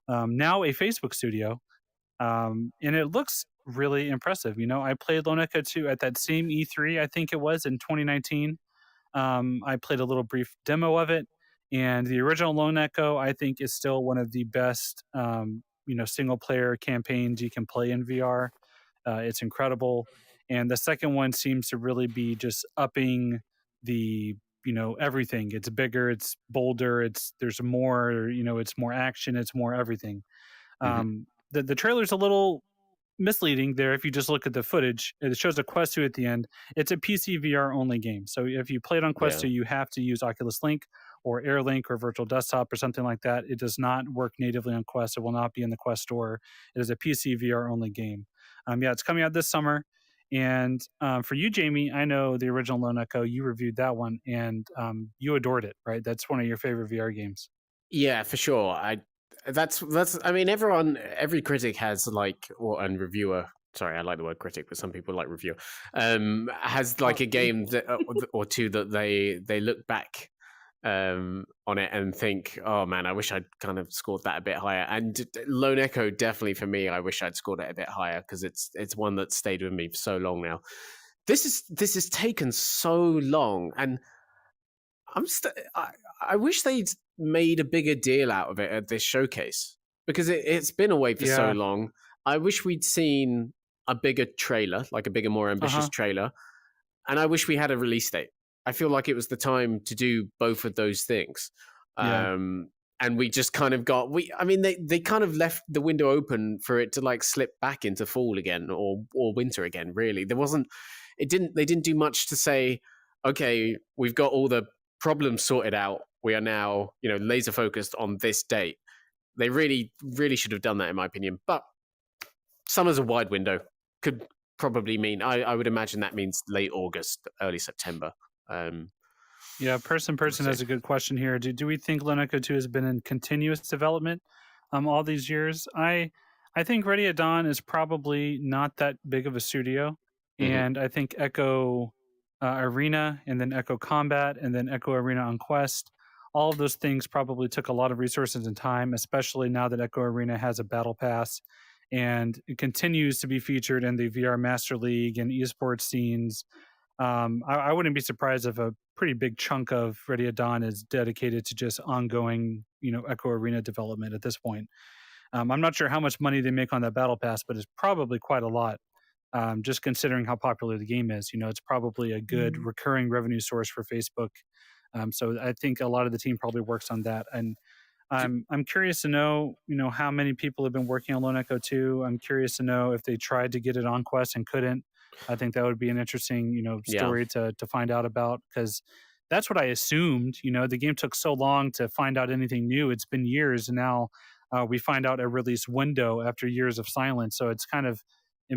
Now a Facebook studio. And it looks really impressive. I played Lone Echo 2 at that same E3, I think it was, in 2019. I played a little brief demo of it, and the original Lone Echo, I think, is still one of the best, single-player campaigns you can play in VR. It's incredible. And the second one seems to really be just upping the, everything. It's bigger, it's bolder, there's more, it's more action, it's more everything. The trailer's a little misleading there if you just look at the footage. It shows a Quest 2 at the end. It's a PC VR only game. So if you play it on Quest 2, you have to use Oculus Link or Air Link or Virtual Desktop or something like that. It does not work natively on Quest. It will not be in the Quest store. It is a PC VR only game. It's coming out this summer. And for you, Jamie, I know the original Lone Echo, you reviewed that one and you adored it, right? That's one of your favorite VR games. Yeah, for sure. That's I mean, every critic has and reviewer, sorry, I like the word critic, but some people like reviewer, has a game that or two that they look back on it and think, oh man, I wish I'd kind of scored that a bit higher. And Lone Echo, definitely for me, I wish I'd scored it a bit higher because it's one that stayed with me for so long now. This has taken so long, and I wish they'd made a bigger deal out of it at this showcase because it's been away for so long. I wish we'd seen a bigger trailer, a bigger, more ambitious trailer, and I wish we had a release date. I feel like it was the time to do both of those things. And we just kind of they kind of left the window open for it to slip back into fall again or winter again, really. They didn't do much to say, okay, we've got all the problems sorted out. We are now, laser focused on this date. They really, really should have done that, in my opinion. But summer's a wide window. Could probably mean, I would imagine that means late August, early September. Person has a good question here. Do we think Lone Echo 2 has been in continuous development all these years. I think Ready at Dawn is probably not that big of a studio, and I think Echo Arena, and then Echo Combat, and then Echo Arena on Quest, all of those things probably took a lot of resources and time, especially now that Echo Arena has a battle pass and it continues to be featured in the VR Master League and esports scenes. I wouldn't be surprised if a pretty big chunk of Ready at Dawn is dedicated to just ongoing, Echo Arena development at this point. I'm not sure how much money they make on that battle pass, but it's probably quite a lot. Just considering how popular the game is, it's probably a good recurring revenue source for Facebook. So I think a lot of the team probably works on that. And I'm curious to know, how many people have been working on Lone Echo 2. I'm curious to know if they tried to get it on Quest and couldn't. I think that would be an interesting, story to find out about, because that's what I assumed. The game took so long to find out anything new. It's been years, and now we find out a release window after years of silence. So it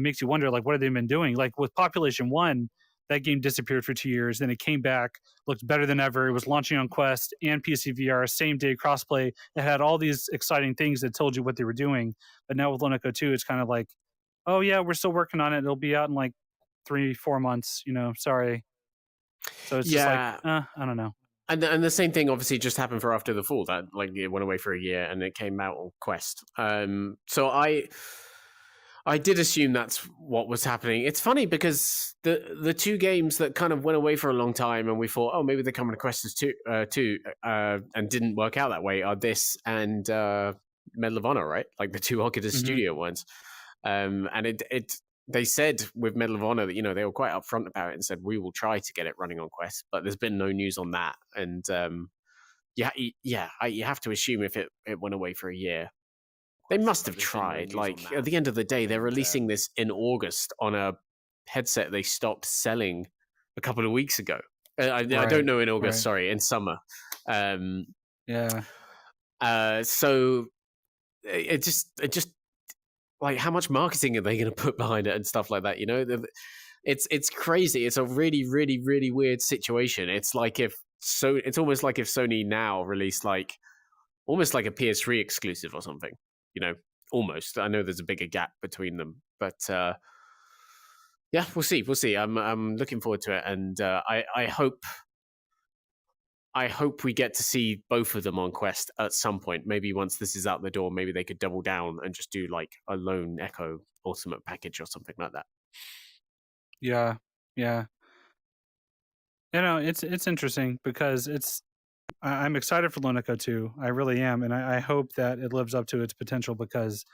makes you wonder, like, what have they been doing? Like with Population 1, that game disappeared for 2 years. Then it came back, looked better than ever. It was launching on Quest and PC VR, same day crossplay. It had all these exciting things that told you what they were doing. But now with Lone Echo 2, it's kind of like, oh yeah, we're still working on it. It'll be out in like 3-4 months, sorry. So it's just like, I don't know. And the same thing obviously just happened for After the Fall, that like it went away for a year and it came out on Quest. So I did assume that's what was happening. It's funny because the two games that kind of went away for a long time and we thought, oh, maybe they're coming to Quest too, and didn't work out that way, are this and Medal of Honor, right? Like the two Oculus Studio ones. And they said with Medal of Honor that, they were quite upfront about it and said, we will try to get it running on Quest, but there's been no news on that. And you have to assume if it went away for a year, they must have tried. Like, at the end of the day, they're releasing this in August on a headset they stopped selling a couple of weeks ago. I don't know in August, sorry, in summer. So it just like, how much marketing are they going to put behind it and stuff like that? It's crazy. It's a really, really, really weird situation. It's like it's almost like if Sony now released almost like a PS3 exclusive or something. Almost. I know there's a bigger gap between them, but yeah, we'll see. I'm looking forward to it, and I hope we get to see both of them on Quest at some point. Maybe once this is out the door, maybe they could double down and just do like a Lone Echo Ultimate package or something like that. Yeah. It's interesting because I'm excited for Lone Echo 2. I really am, and I hope that it lives up to its potential because,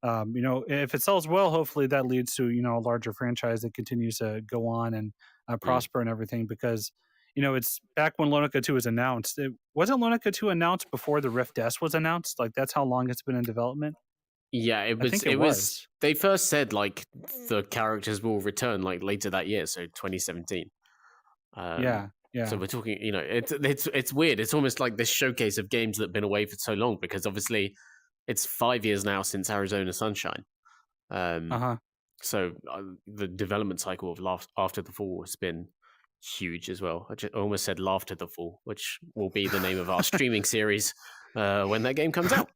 if it sells well, hopefully that leads to a larger franchise that continues to go on and prosper and everything. Because it's back when Lone Echo 2 was announced. Wasn't Lone Echo 2 announced before the Rift S was announced? Like that's how long it's been in development. Yeah, it was. It was. They first said like the characters will return like later that year, so 2017. Yeah. So we're talking, it's weird. It's almost like this showcase of games that have been away for so long because obviously it's 5 years now since Arizona Sunshine. So the development cycle of After the Fall has been huge as well. I almost said Laughter the Fall, which will be the name of our streaming series when that game comes out.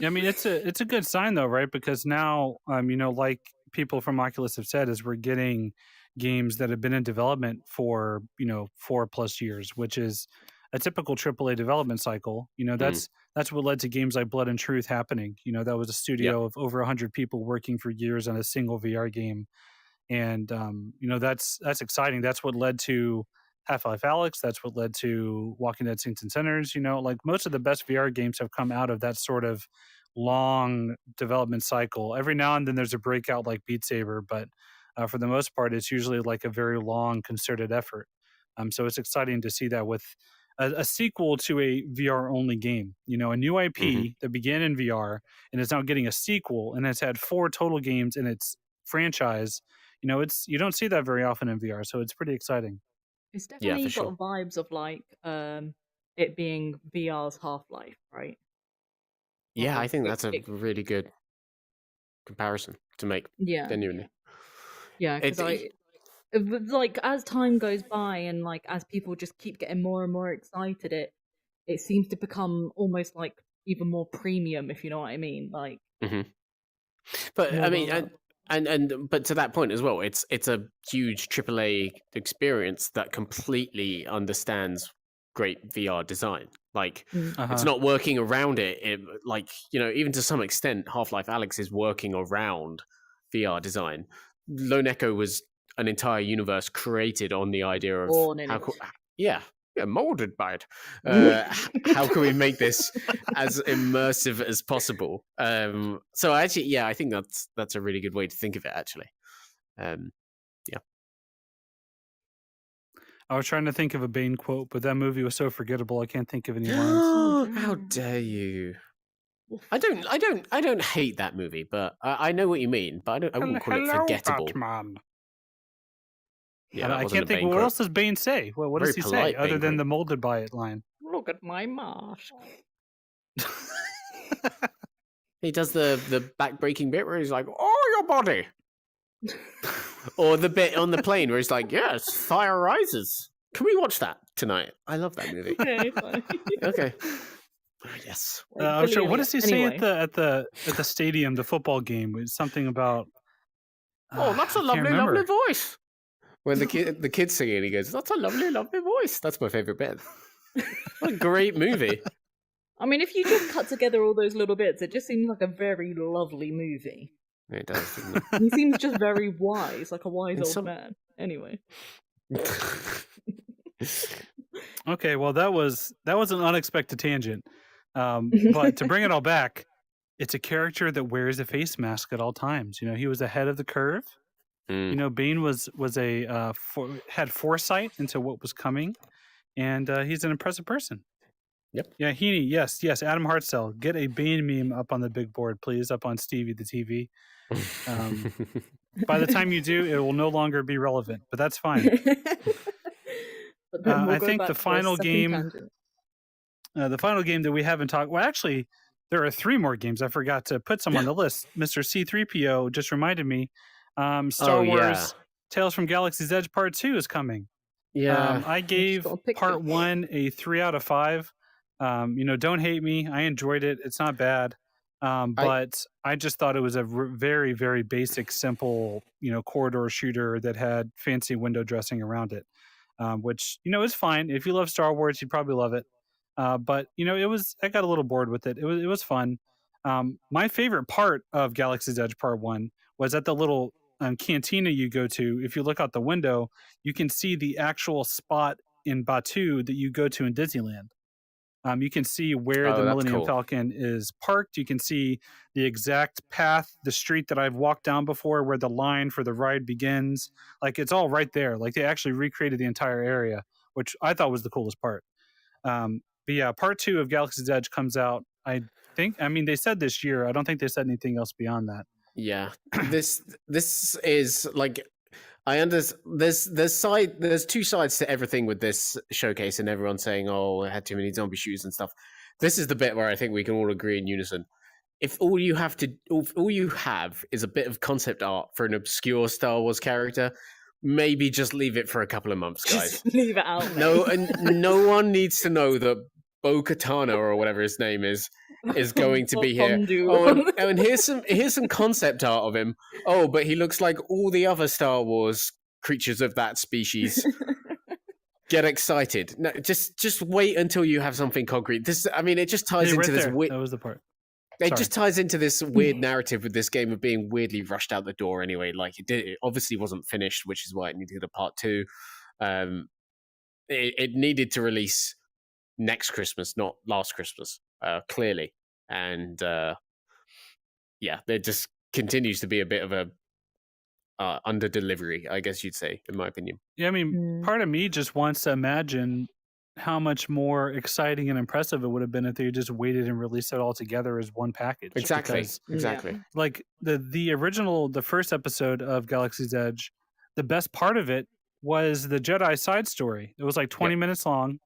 I mean, it's a good sign though, right? Because now, like people from Oculus have said, is we're getting games that have been in development for 4+ years, which is a typical AAA development cycle. That's what led to games like Blood and Truth happening. That was a studio of over 100 people working for years on a single VR game, and that's exciting. That's what led to Half-Life Alyx. That's what led to Walking Dead Saints and Sinners. Like most of the best VR games have come out of that sort of long development cycle. Every now and then there's a breakout like Beat Saber, but for the most part, it's usually like a very long concerted effort. So it's exciting to see that with a sequel to a VR-only game. A new IP that began in VR and is now getting a sequel, and it's had 4 total games in its franchise. You don't see that very often in VR, so it's pretty exciting. It's definitely got vibes of like it being VR's Half-Life, right? Yeah, I think that's a really good comparison to make. Yeah, genuinely. Yeah, because like as time goes by and like as people just keep getting more and more excited, it seems to become almost like even more premium, if you know what I mean. Like, but I mean, but to that point as well, it's a huge AAA experience that completely understands great VR design. Like, it's not working around it. Like, you know, even to some extent, Half-Life Alyx is working around VR design. Lone Echo was an entire universe created on the idea of molded by it. How can we make this as immersive as possible? So actually, I think that's a really good way to think of it. Actually, I was trying to think of a Bane quote, but that movie was so forgettable. I can't think of any lines. How dare you? I don't hate that movie, but I know what you mean. But I wouldn't call it forgettable. Batman. Yeah, I can't think. What else does Bane say? Well, what does he say other than the molded by it line? Look at my mask. He does the back-breaking bit where he's like, "Oh, your body," or the bit on the plane where he's like, "Yes, fire rises." Can we watch that tonight? I love that movie. Okay. Yes. I'm sure. What does he say at the stadium, the football game? It's something about. Oh, that's a lovely voice. When the kid's singing, he goes, "That's a lovely voice." That's my favorite bit. What a great movie. I mean, if you just cut together all those little bits, it just seems like a very lovely movie. It does, doesn't it? He seems just very wise, like a wise old man. Anyway. Okay, well that was an unexpected tangent. But to bring it all back, it's a character that wears a face mask at all times. You know, he was ahead of the curve. You know, Bane was had foresight into what was coming, and he's an impressive person. Yep. Yeah, Heaney. Yes. Adam Hartzell, get a Bane meme up on the big board, please, up on Stevie the TV. By the time you do, it will no longer be relevant, but that's fine. I think the final game, that we haven't talked. Well, actually, there are 3 more games. I forgot to put some on the list. Mr. C-3PO just reminded me. Star Wars Tales from Galaxy's Edge Part 2 is coming. Yeah. I gave Part 1 a 3 out of 5. You know, don't hate me. I enjoyed it. It's not bad. But I just thought it was a very, very basic, simple, you know, corridor shooter that had fancy window dressing around it, which, you know, is fine. If you love Star Wars, you'd probably love it. But, you know, I got a little bored with it. It was fun. My favorite part of Galaxy's Edge Part 1 was at the little cantina you go to. If you look out the window, you can see the actual spot in Batuu that you go to in Disneyland. You can see where the Millennium Falcon is parked. You can see the exact path, the street that I've walked down before, where the line for the ride begins. Like, it's all right there. Like, they actually recreated the entire area, which I thought was the coolest part. But yeah, Part 2 of Galaxy's Edge comes out, I think. I mean, they said this year. I don't think they said anything else beyond that. Yeah, this is like, I understand. There's 2 sides to everything with this showcase, and everyone's saying, "Oh, it had too many zombie shooters and stuff." This is the bit where I think we can all agree in unison. If all you have is a bit of concept art for an obscure Star Wars character, maybe just leave it for a couple of months, guys. Just leave it out. No, and no one needs to know that Bo-Katan or whatever his name is going to be here. And here's some concept art of him. Oh, but he looks like all the other Star Wars creatures of that species. Get excited. No, just wait until you have something concrete. It just ties into this weird. That was the part. It just ties into this weird narrative with this game of being weirdly rushed out the door anyway. Like, it obviously wasn't finished, which is why it needed a part 2. It needed to release next Christmas, not last Christmas, clearly. And there just continues to be a bit of a under delivery, I guess you'd say, in my opinion. Yeah, I mean, part of me just wants to imagine how much more exciting and impressive it would have been if they just waited and released it all together as one package. Exactly. Like the original, the first episode of Galaxy's Edge, the best part of it was the Jedi side story. It was like 20 minutes long,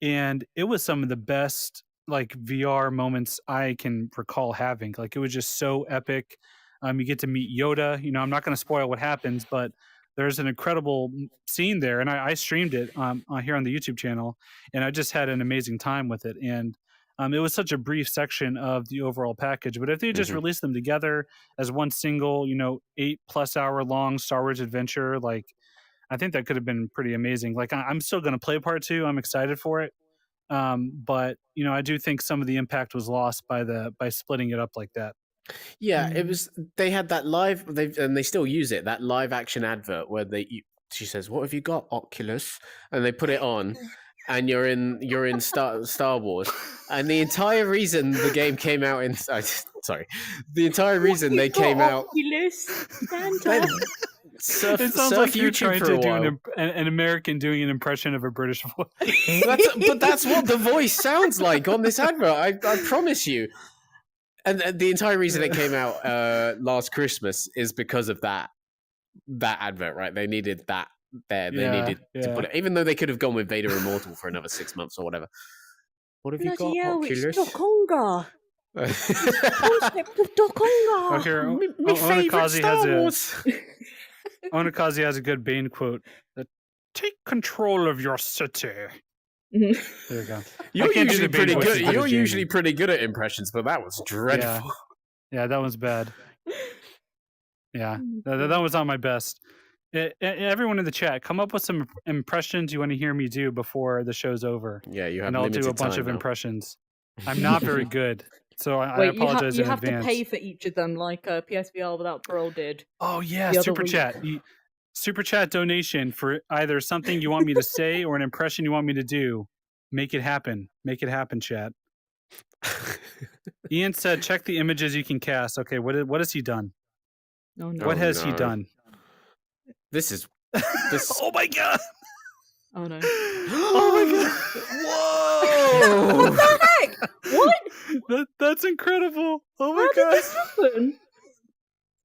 and it was some of the best like VR moments I can recall having. Like, it was just so epic. You get to meet Yoda. You know, I'm not going to spoil what happens, but there's an incredible scene there, and I streamed it here on the YouTube channel, and I just had an amazing time with it. And it was such a brief section of the overall package. But if they just released them together as one single, 8+ hour long Star Wars adventure, like I think that could have been pretty amazing. Like I'm still going to play part 2. I'm excited for it. But I do think some of the impact was lost by splitting it up like that. Yeah, it was. They had that live, and they still use it. That live action advert where she says, "What have you got, Oculus?" And they put it on, and you're in Star Wars. And the entire reason the game came out in the entire reason they came out. Oculus, It sounds like you're trying to do an American doing an impression of a British voice. But that's what the voice sounds like on this advert. I promise you. And the entire reason it came out last Christmas is because of that advert, right? They needed that there. They needed to put it, even though they could have gone with Vader Immortal for another 6 months or whatever. What have you got, Oculus? It's Dokonga. My favorite Star Wars. Onikazi has a good Bane quote. Take control of your city. There you go. You're usually pretty good. You're usually pretty good at impressions, but that was dreadful. Yeah, that was bad. Yeah, that was not my best. Everyone in the chat, come up with some impressions you want to hear me do before the show's over. Yeah, you have. And I'll do a bunch of impressions. I'm not very good, so I apologize in advance. You have to pay for each of them, like PSVR Without Parole did. Oh yeah, super chat. Super chat donation for either something you want me to say or an impression you want me to do. Make it happen. Make it happen, chat. Ian said, check the images you can cast. Okay, what has he done? Oh, no. What has he done? This is... Oh my god! Oh no. Oh Whoa! my god! What the heck? What? That's incredible. Oh my god. How did this happen?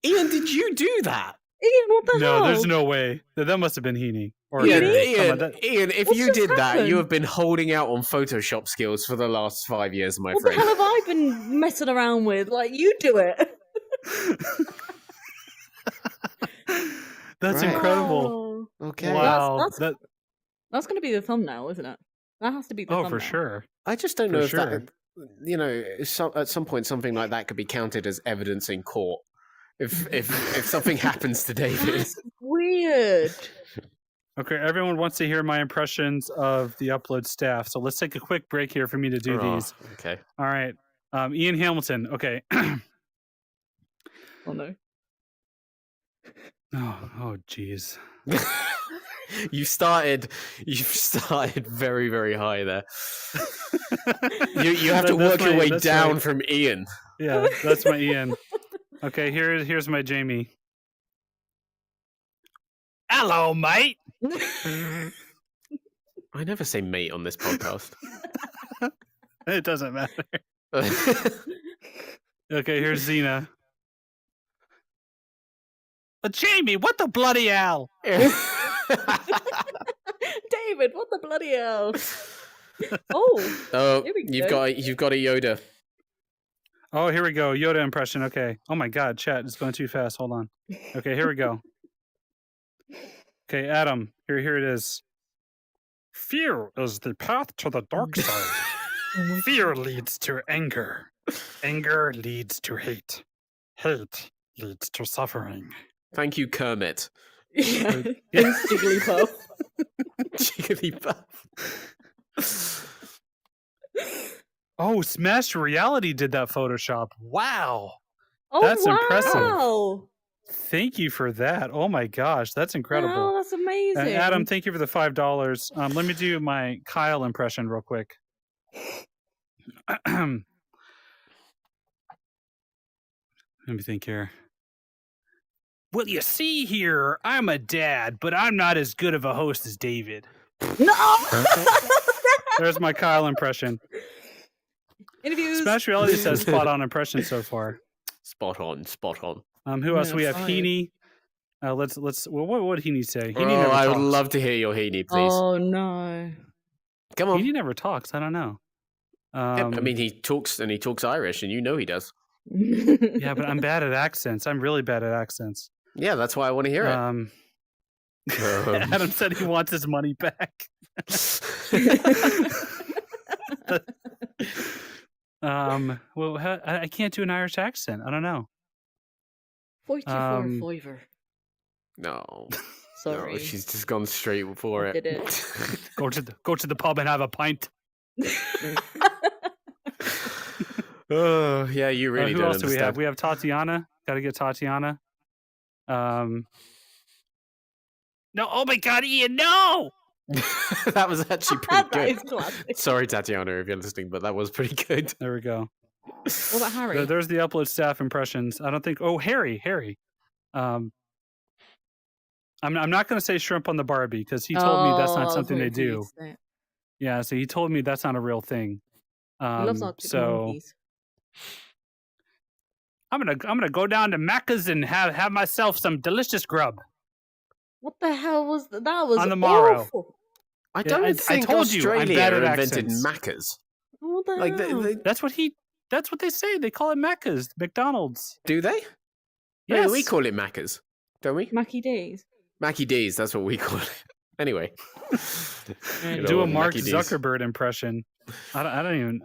Ian, did you do that? Ian, what the hell? No, there's no way. That must have been Heaney. Or Ian, if you did that, you have been holding out on Photoshop skills for the last 5 years, my friend. What the hell have I been messing around with? Like, you do it. That's incredible. Okay. Wow. That's going to be the thumbnail, isn't it? That has to be the thumbnail. Oh, for sure. I just don't know if that, at some point something like that could be counted as evidence in court. If something happens to David. That's weird. Okay, everyone wants to hear my impressions of the Upload staff, so let's take a quick break here for me to do these. Okay. All right. Ian Hamilton. Okay. Oh no. Oh, jeez. You've started very, very high there. You have to work your way down from Ian. Yeah, that's my Ian. Okay, here's my Jamie. Hello, mate. I never say mate on this podcast. It doesn't matter. Okay, here's Xena. Jamie, what the bloody hell? David, what the bloody hell? Oh, you've got a Yoda. Oh, here we go. Yoda impression. Okay. Oh my God, chat is going too fast. Hold on. Okay, here we go. Okay, Adam, here it is. Fear is the path to the dark side. Fear leads to anger. Anger leads to hate. Hate leads to suffering. Thank you, Kermit. Yeah. Jigglypuff. Jigglypuff. Oh, Smash Reality did that Photoshop. Wow. Oh, that's impressive. Wow. Thank you for that. Oh my gosh, that's incredible. Oh, that's amazing. Adam, thank you for the $5. Let me do my Kyle impression real quick. Let me think here. Well, you see here, I'm a dad, but I'm not as good of a host as David. No! There's my Kyle impression. Interviews. Smash Reality says spot on impression so far. Spot on. Who else? We have Heaney. Let's. Well, what would Heaney say? Heaney never talks. I would love to hear your Heaney, please. Oh no! Come on. Heaney never talks. I don't know. I mean, he talks Irish, and you know he does. Yeah, but I'm bad at accents. I'm really bad at accents. Yeah, that's why I want to hear it. Adam said he wants his money back. Well, I can't do an Irish accent. I don't know. 44 No. Sorry. No, she's just gone straight for it. Did it. Go to the pub and have a pint. Oh, yeah, you really who don't else do we have? understand. We have Tatiana. Got to get Tatiana. No, oh my God, Ian, no! That was actually pretty That is good. classic. Sorry, Tatiana, if you're listening, but that was pretty good. There we go. What about Harry? There's the upload staff impressions. I don't think. Oh, Harry. I'm not going to say shrimp on the Barbie because he told me that's not something they do. Yeah, so he told me that's not a real thing. He loves Arctic monkeys. I'm gonna go down to Macca's and have myself some delicious grub. What the hell was that? That was on the morrow. Awful. I don't think Australia invented Macca's. What the hell? That's what they say. They call it Macca's, McDonald's. Do they? Yes. I mean, we call it Macca's, don't we? Mackie D's. Mackie D's, that's what we call it. Anyway. Do a Mark Zuckerberg impression. I don't even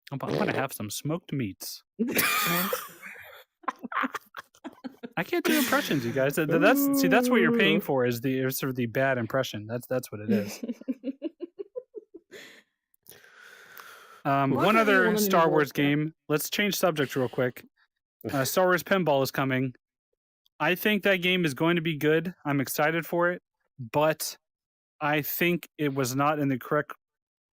I'm gonna have some smoked meats. I can't do impressions, you guys. That's what you're paying for is sort of the bad impression. That's what it is. One other Star Wars game. Let's change subject real quick. Star Wars Pinball is coming. I think that game is going to be good. I'm excited for it, but I think it was not in the correct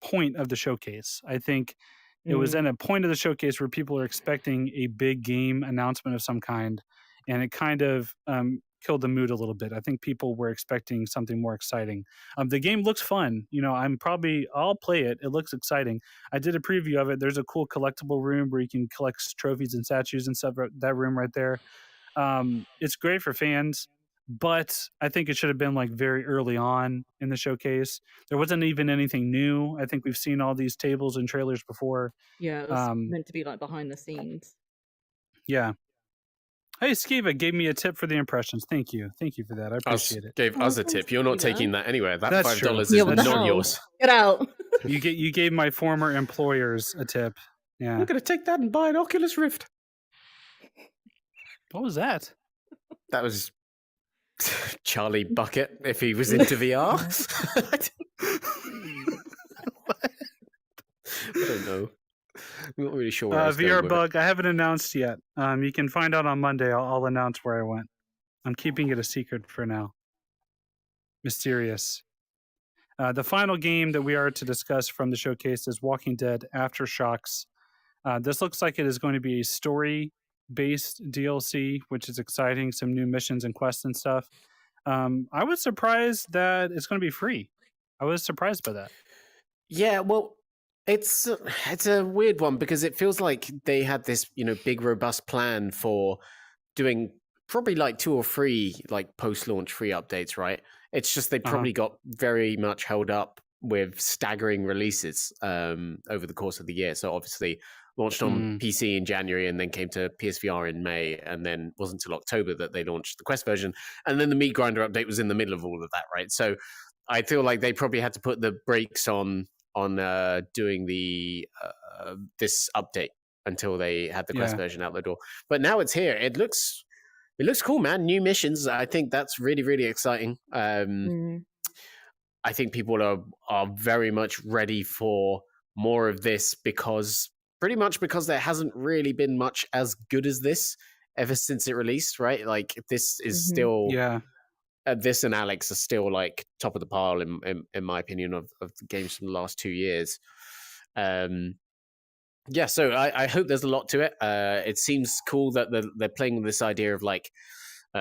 point of the showcase. I think it was in a point of the showcase where people are expecting a big game announcement of some kind, and it kind of killed the mood a little bit. I think people were expecting something more exciting. The game looks fun. You know, I'll play it. It looks exciting. I did a preview of it. There's a cool collectible room where you can collect trophies and statues and stuff. That room right there. It's great for fans, but I think it should have been like very early on in the showcase. There wasn't even anything new. I think we've seen all these tables and trailers before. Yeah, it was meant to be like behind the scenes. Yeah. Hey, Skiva gave me a tip for the impressions. Thank you for that. I appreciate it. Gave us a tip. You're not taking that anywhere. That That's $5 is not yours. Get out. You gave my former employers a tip. Yeah. I'm gonna take that and buy an Oculus Rift. What was that? That was Charlie Bucket if he was into VR. I don't know. I'm not really sure where I was VR bug. I haven't announced yet. You can find out on Monday. I'll announce where I went. I'm keeping it a secret for now. Mysterious. The final game that we are to discuss from the showcase is Walking Dead Aftershocks. This looks like it is going to be a story-based DLC, which is exciting. Some new missions and quests and stuff. I was surprised that it's going to be free. I was surprised by that. Yeah, well, it's a weird one because it feels like they had this, big robust plan for doing probably like 2 or 3 like post-launch free updates, right? It's just they probably got very much held up with staggering releases over the course of the year. So obviously launched on PC in January and then came to PSVR in May, and then wasn't until October that they launched the Quest version. And then the Meat Grinder update was in the middle of all of that, right? So I feel like they probably had to put the brakes on doing the this update until they had the Quest version out the door. But now it's here. It looks cool, man. New missions. I think that's really, really exciting. I think people are very much ready for more of this because there hasn't really been much as good as this ever since it released, right? Like this is still this and Alex are still like top of the pile in my opinion of the games from the last 2 years. So I hope there's a lot to it. It seems cool that they're playing with this idea of like,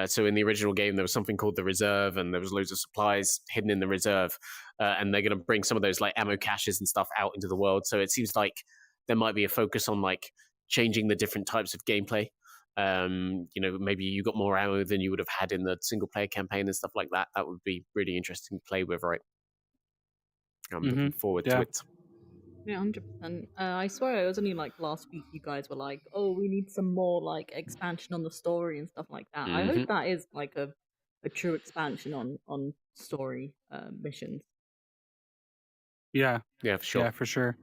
so in the original game there was something called the Reserve, and there was loads of supplies hidden in the Reserve, and they're going to bring some of those like ammo caches and stuff out into the world. So it seems like there might be a focus on like changing the different types of gameplay. Maybe you got more ammo than you would have had in the single player campaign and stuff like that. That would be really interesting to play with, right? I'm looking forward to it. Yeah, 100%. I swear it was only like last week you guys were like, oh, we need some more like expansion on the story and stuff like that. I hope that is like a true expansion on story missions. Yeah, Yeah, for sure. yeah, for sure.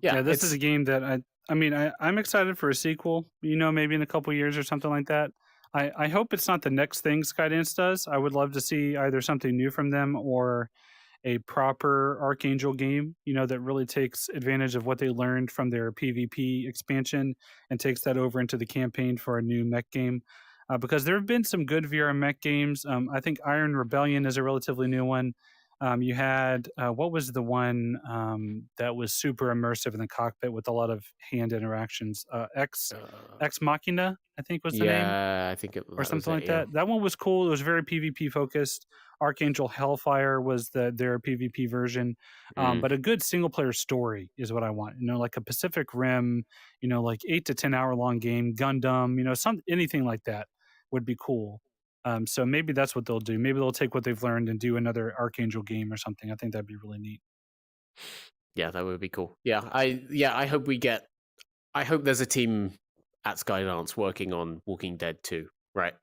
Yeah, This is a game that I'm excited for a sequel. Maybe in a couple years or something like that. I hope it's not the next thing Skydance does. I would love to see either something new from them or a proper Archangel game, that really takes advantage of what they learned from their PvP expansion and takes that over into the campaign for a new mech game. Because there have been some good VR mech games. I think Iron Rebellion is a relatively new one. You had what was the one that was super immersive in the cockpit with a lot of hand interactions? Ex Machina, I think was the name, Yeah, I think or that was something it. like Yeah. that. That one was cool. It was very PvP focused. Archangel Hellfire was their PvP version, but a good single player story is what I want. Like a Pacific Rim, like 8 to 10 hour long game, Gundam, anything like that would be cool. So maybe that's what they'll do. Maybe they'll take what they've learned and do another Archangel game or something. I think that'd be really neat. Yeah, that would be cool. I hope we get. I hope there's a team at Skydance working on Walking Dead 2, right?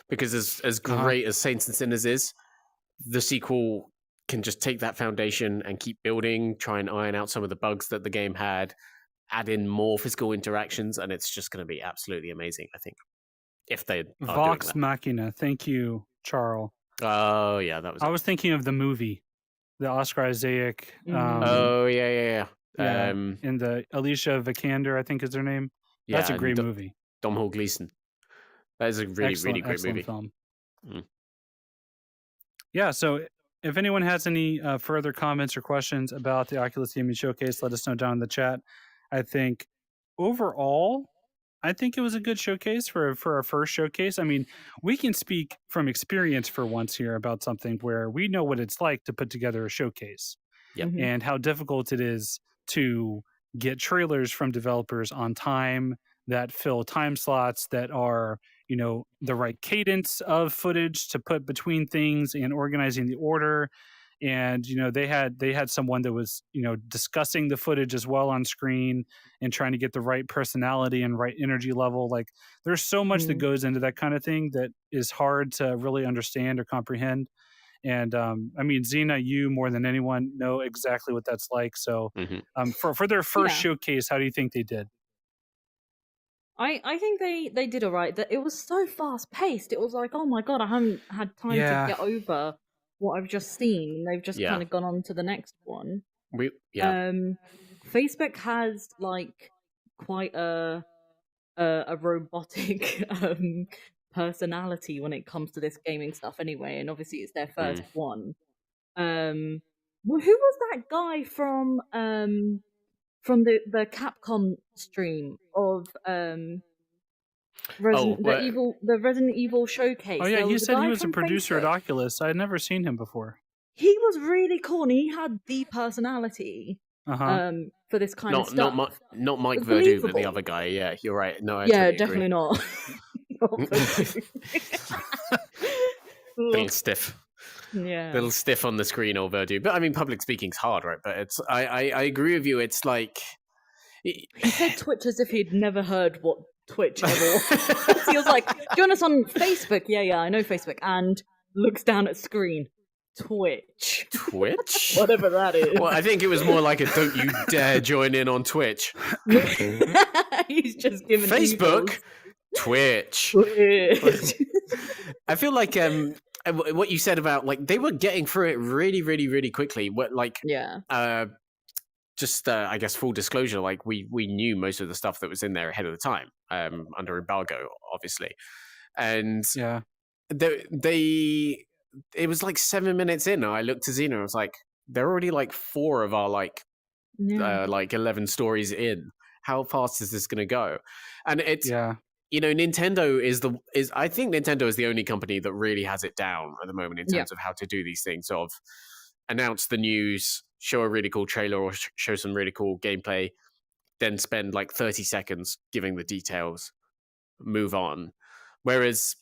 Because as great as Saints and Sinners is, the sequel can just take that foundation and keep building, try and iron out some of the bugs that the game had, add in more physical interactions, and it's just going to be absolutely amazing, I think, if they are Vox doing that. Machina. Thank you, Charles. Oh, yeah, that was I was thinking of the movie, the Oscar Isaac. Oh, yeah. Yeah, and the Alicia Vikander, I think is her name. That's a great movie. Domhnall Gleeson. That is a really, really great excellent movie. film. Yeah, so if anyone has any further comments or questions about the Oculus Gaming Showcase, let us know down in the chat. I think overall, it was a good showcase for our first showcase. I mean, we can speak from experience for once here about something where we know what it's like to put together a showcase. Yep. And how difficult it is to get trailers from developers on time that fill time slots that are, the right cadence of footage to put between things and organizing the order. And they had someone that was discussing the footage as well on screen and trying to get the right personality and right energy level. Like there's so much that goes into that kind of thing that is hard to really understand or comprehend. And Xena, you more than anyone know exactly what that's like. So for their first showcase, how do you think they did? I think they did all right. That it was so fast paced. It was like, oh my god, I haven't had time to get over what I've just seen. They've just kind of gone on to the next one. Facebook has like quite a robotic personality when it comes to this gaming stuff anyway, and obviously it's their first one. Who was that guy from the Capcom stream of the Resident Evil showcase? Oh yeah, he said he was a producer at Oculus. I had never seen him before. He was really cool, and he had the personality for this kind of stuff. Not Mike Verdu, but the other guy. Yeah, you're right. No, I totally definitely agree. not. Little stiff. Yeah, little stiff on the screen, old Verdu. But I mean, public speaking's hard, right? But it's I agree with you. It's like he said Twitch as if he'd never heard what Twitch ever was. He was like, join us on Facebook. Yeah, I know Facebook. And looks down at screen. Twitch? Whatever that is. Well, I think it was more like a don't you dare join in on Twitch. He's just giving Facebook, Twitch. I feel like what you said about like they were getting through it really, really, really quickly. I guess full disclosure, like we knew most of the stuff that was in there ahead of the time, under embargo, obviously, and it was like 7 minutes in, and I looked to Xena and I was like, they're already like 4 of our like 11 stories in. How fast is this going to go? And it's Nintendo I think Nintendo is the only company that really has it down at the moment in terms of how to do these things. Sort of announce the news, show a really cool trailer or show some really cool gameplay, then spend like 30 seconds giving the details, move on. Whereas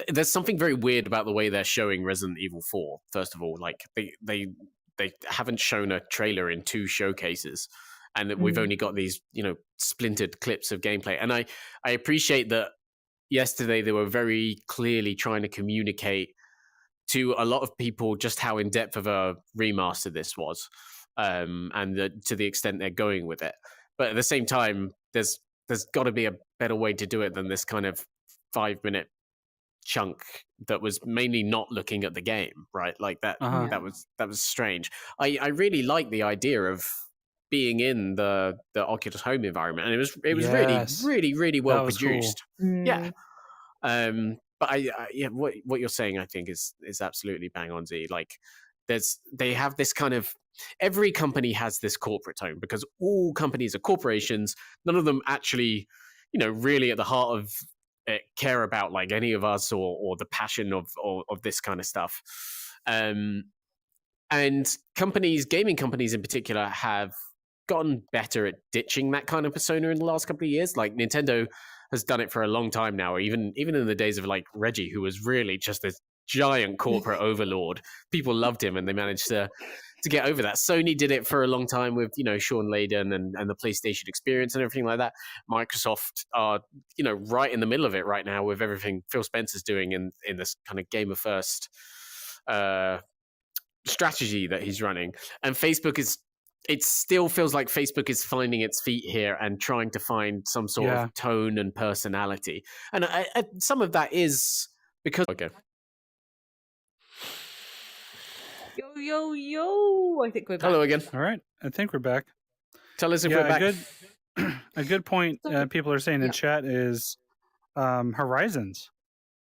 there's something very weird about the way they're showing Resident Evil 4. First of all, like they haven't shown a trailer in 2 showcases, and we've only got these splintered clips of gameplay. And I appreciate that yesterday they were very clearly trying to communicate to a lot of people just how in depth of a remaster this was, and to the extent they're going with it. But at the same time, there's got to be a better way to do it than this kind of 5-minute chunk that was mainly not looking at the game, right? Like that that was strange. I really like the idea of being in the Oculus Home environment, and it was really well produced. Cool. Yeah. But yeah, what you're saying, I think, is absolutely bang on, Z. Like, they have this kind of, every company has this corporate tone because all companies are corporations. None of them actually, really at the heart of it care about like any of us or the passion of this kind of stuff. And gaming companies in particular, have gotten better at ditching that kind of persona in the last couple of years. Like Nintendo has done it for a long time now, even in the days of like Reggie, who was really just this giant corporate overlord. People loved him, and they managed to get over that. Sony did it for a long time with Sean Layden and the PlayStation experience and everything like that. Microsoft are right in the middle of it right now with everything Phil Spencer's doing in this kind of gamer first strategy that he's running. And Facebook it still feels like Facebook is finding its feet here and trying to find some sort of tone and personality. And some of that is because... Okay. Yo, I think we're back. Hello again. All right, I think we're back. Tell us if we're back. A good point people are saying in chat is Horizons.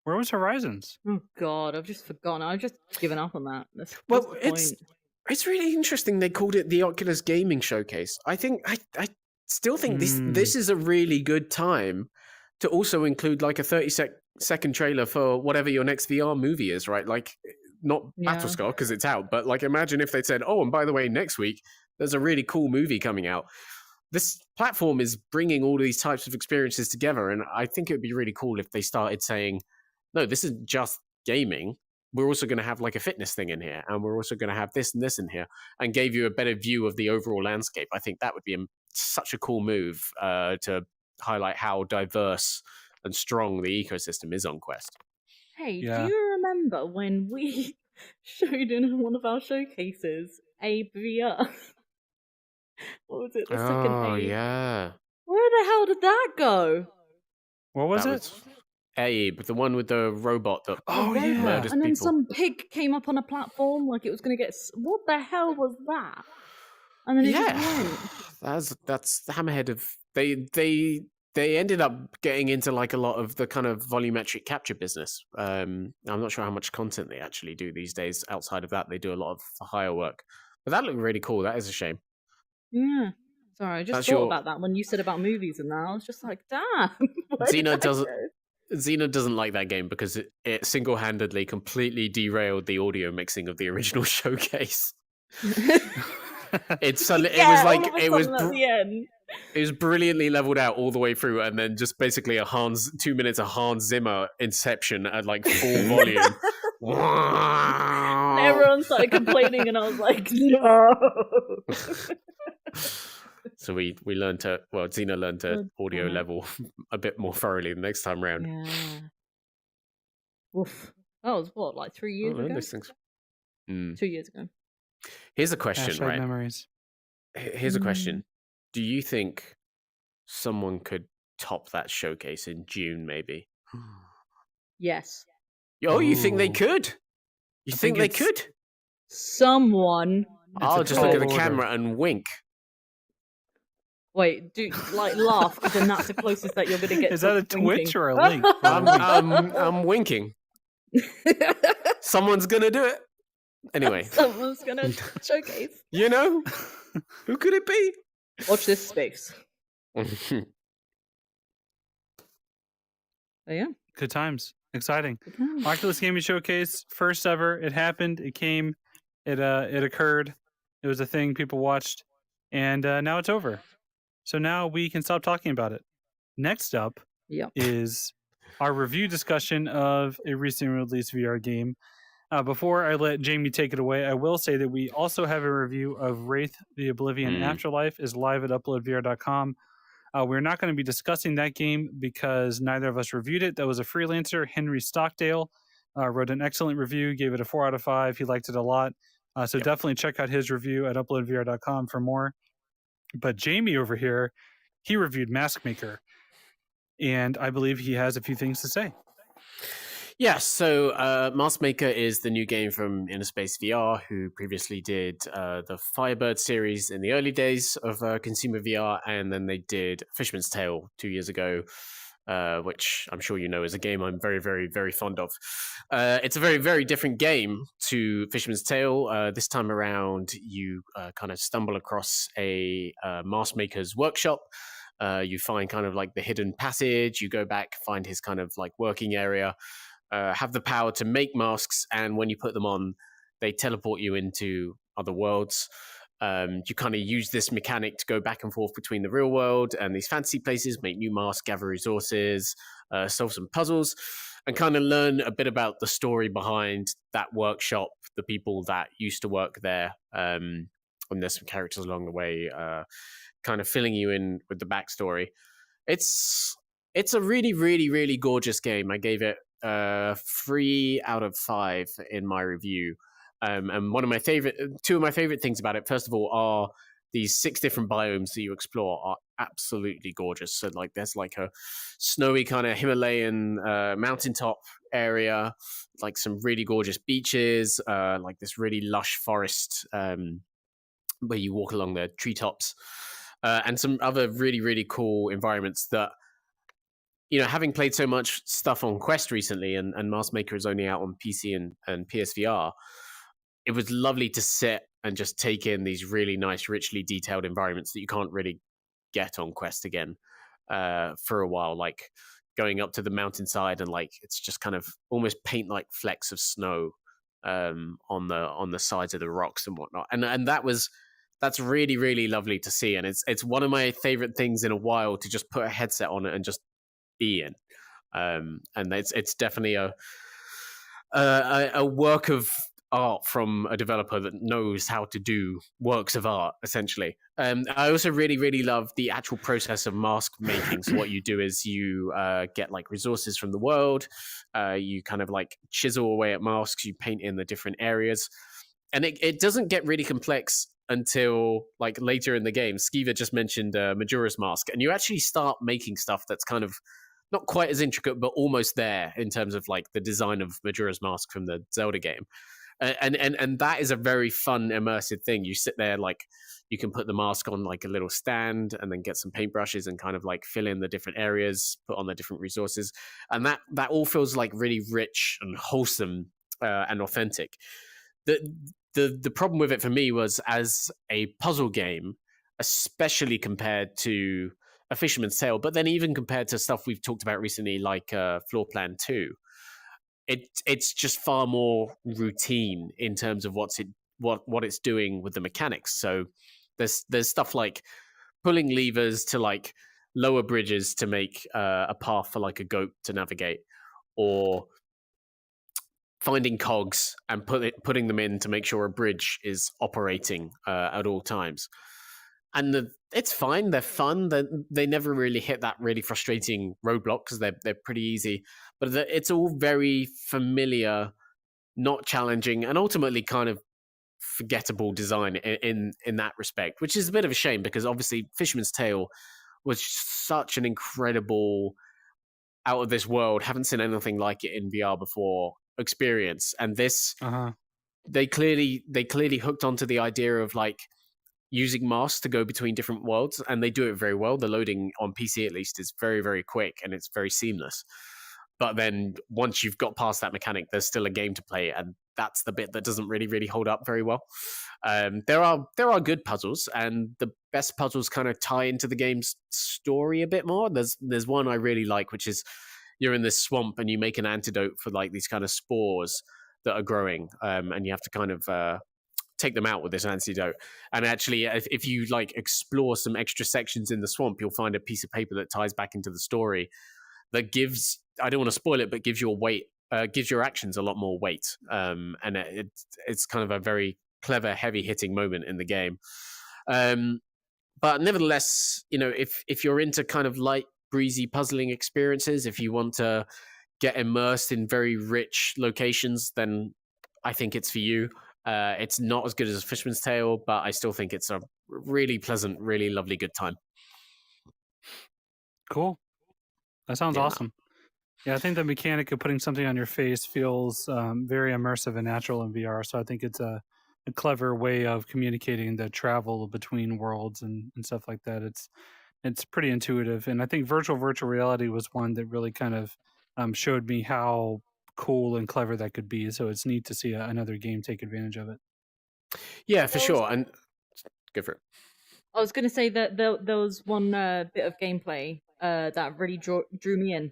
Where was Horizons? Oh God, I've just forgotten. I've just given up on that. Well, it's really interesting they called it the Oculus Gaming Showcase. I still think this is a really good time to also include like a 30-second trailer for whatever your next VR movie is, right? Like, not Battlescar because it's out, but like imagine if they said, oh, and by the way, next week there's a really cool movie coming out. This platform is bringing all these types of experiences together, and I think it would be really cool if they started saying, no, this isn't just gaming. We're also going to have like a fitness thing in here, and we're also going to have this and this in here, and gave you a better view of the overall landscape. I think that would be such a cool move to highlight how diverse and strong the ecosystem is on Quest. Hey, do you remember when we showed in one of our showcases Abe VR? What was it? The second Abe? Oh, yeah. Where the hell did that go? What was it? Abe, the one with the robot that murders and then people. Some pig came up on a platform like it was going to get... What the hell was that? And then it just went. That's the Hammerhead of... They ended up getting into like a lot of the kind of volumetric capture business. I'm not sure how much content they actually do these days. Outside of that, they do a lot of higher work. But that looked really cool. That is a shame. Yeah. Sorry, I just thought about that when you said about movies and that. I was just like, damn. Xena doesn't like that game because it single-handedly completely derailed the audio mixing of the original showcase. It was brilliantly leveled out all the way through, and then just basically 2 minutes of Hans Zimmer Inception at like full volume. Everyone started complaining, and I was like, no. So we learned to, Xena learned to audio level a bit more thoroughly the next time round. Yeah. Oof. That was what, like 3 years ago? Those things. 2 years ago. Here's a question, right? Memories. Here's a question. Do you think someone could top that showcase in June, maybe? Yes. Oh, you think they could? You think they could? Someone. I'll just look at the camera and wink. Wait, do laugh, because then that's the closest that you're going to get. Is that a Twitch or a link? I'm winking. Someone's going to do it. Anyway. Someone's going to showcase. You know? Who could it be? Watch this space. Yeah. Good times. Exciting. Oculus Gaming Showcase, first ever. It happened. It came. It occurred. It was a thing people watched. And now it's over. So now we can stop talking about it. Next up is our review discussion of a recently released VR game. Before I let Jamie take it away, I will say that we also have a review of Wraith the Oblivion Afterlife is live at uploadvr.com. We're not going to be discussing that game because neither of us reviewed it. That was a freelancer, Henry Stockdale, wrote an excellent review, gave it a 4 out of 5. He liked it a lot. So definitely check out his review at uploadvr.com for more. But Jamie over here, he reviewed Maskmaker, and I believe he has a few things to say. Yeah, so Maskmaker is the new game from Inner Space VR, who previously did the Firebird series in the early days of consumer VR, and then they did Fisherman's Tale 2 years ago, which I'm sure you know is a game I'm very, very, very fond of. It's a very, very different game to Fisherman's Tale. This time around, you kind of stumble across a Maskmaker's workshop. You find kind of like the hidden passage. You go back, find his kind of like working area. Have the power to make masks, and when you put them on, they teleport you into other worlds. You kind of use this mechanic to go back and forth between the real world and these fantasy places, make new masks, gather resources, solve some puzzles, and kind of learn a bit about the story behind that workshop, the people that used to work there. And there's some characters along the way, kind of filling you in with the backstory. It's a really, really, really gorgeous game. I gave it 3 out of 5 in my review. And two of my favorite things about it, first of all, are these 6 different biomes that you explore are absolutely gorgeous. So like there's like a snowy kind of Himalayan mountaintop area, like some really gorgeous beaches, like this really lush forest where you walk along the treetops, and some other really, really cool environments that, you know, having played so much stuff on Quest recently, and Maskmaker is only out on PC and PSVR, it was lovely to sit and just take in these really nice, richly detailed environments that you can't really get on Quest again for a while, like going up to the mountainside and like it's just kind of almost paint-like flecks of snow on the sides of the rocks and whatnot. And that's really, really lovely to see. And it's one of my favorite things in a while to just put a headset on it and just be in. And it's definitely a work of art from a developer that knows how to do works of art, essentially. I also really, really love the actual process of mask making. So what you do is you get like resources from the world, you kind of like chisel away at masks, you paint in the different areas, and it doesn't get really complex until like later in the game. Skiva just mentioned Majora's Mask, and you actually start making stuff that's kind of not quite as intricate, but almost there in terms of like the design of Majora's Mask from the Zelda game. And that is a very fun, immersive thing. You sit there, like you can put the mask on like a little stand and then get some paintbrushes and kind of like fill in the different areas, put on the different resources. And that all feels like really rich and wholesome and authentic. The problem with it for me was, as a puzzle game, especially compared to a Fisherman's Tale, but then even compared to stuff we've talked about recently, like Floor Plan 2, it's just far more routine in terms of what it's doing with the mechanics. So there's stuff like pulling levers to like lower bridges to make a path for like a goat to navigate, or finding cogs and putting them in to make sure a bridge is operating at all times. And it's fine. They're fun. They never really hit that really frustrating roadblock because they're pretty easy. But it's all very familiar, not challenging, and ultimately kind of forgettable design in that respect, which is a bit of a shame because obviously Fisherman's Tale was such an incredible, out of this world, haven't seen anything like it in VR before experience. And this, they clearly hooked onto the idea of like using masks to go between different worlds, and they do it very well. The loading on PC at least is very, very quick and it's very seamless. But then once you've got past that mechanic, there's still a game to play, and that's the bit that doesn't really, really hold up very well. There are good puzzles, and the best puzzles kind of tie into the game's story a bit more. There's one I really like, which is you're in this swamp and you make an antidote for like these kind of spores that are growing, and you have to kind of take them out with this antidote. And actually, if you like explore some extra sections in the swamp, you'll find a piece of paper that ties back into the story that gives, I don't want to spoil it, but gives your weight, gives your actions a lot more weight. And it's kind of a very clever, heavy hitting moment in the game. But nevertheless, you know, if you're into kind of light, breezy puzzling experiences, if you want to get immersed in very rich locations, then I think it's for you. It's not as good as Fisherman's Tale, but I still think it's a really pleasant, really lovely, good time. Cool. That sounds awesome. Yeah, I think the mechanic of putting something on your face feels very immersive and natural in VR. So I think it's a clever way of communicating the travel between worlds and stuff like that. It's pretty intuitive, and I think virtual reality was one that really kind of showed me how cool and clever that could be. So it's neat to see another game take advantage of it. Yeah, for sure. And go for it. I was going to say that there was one bit of gameplay that really drew me in,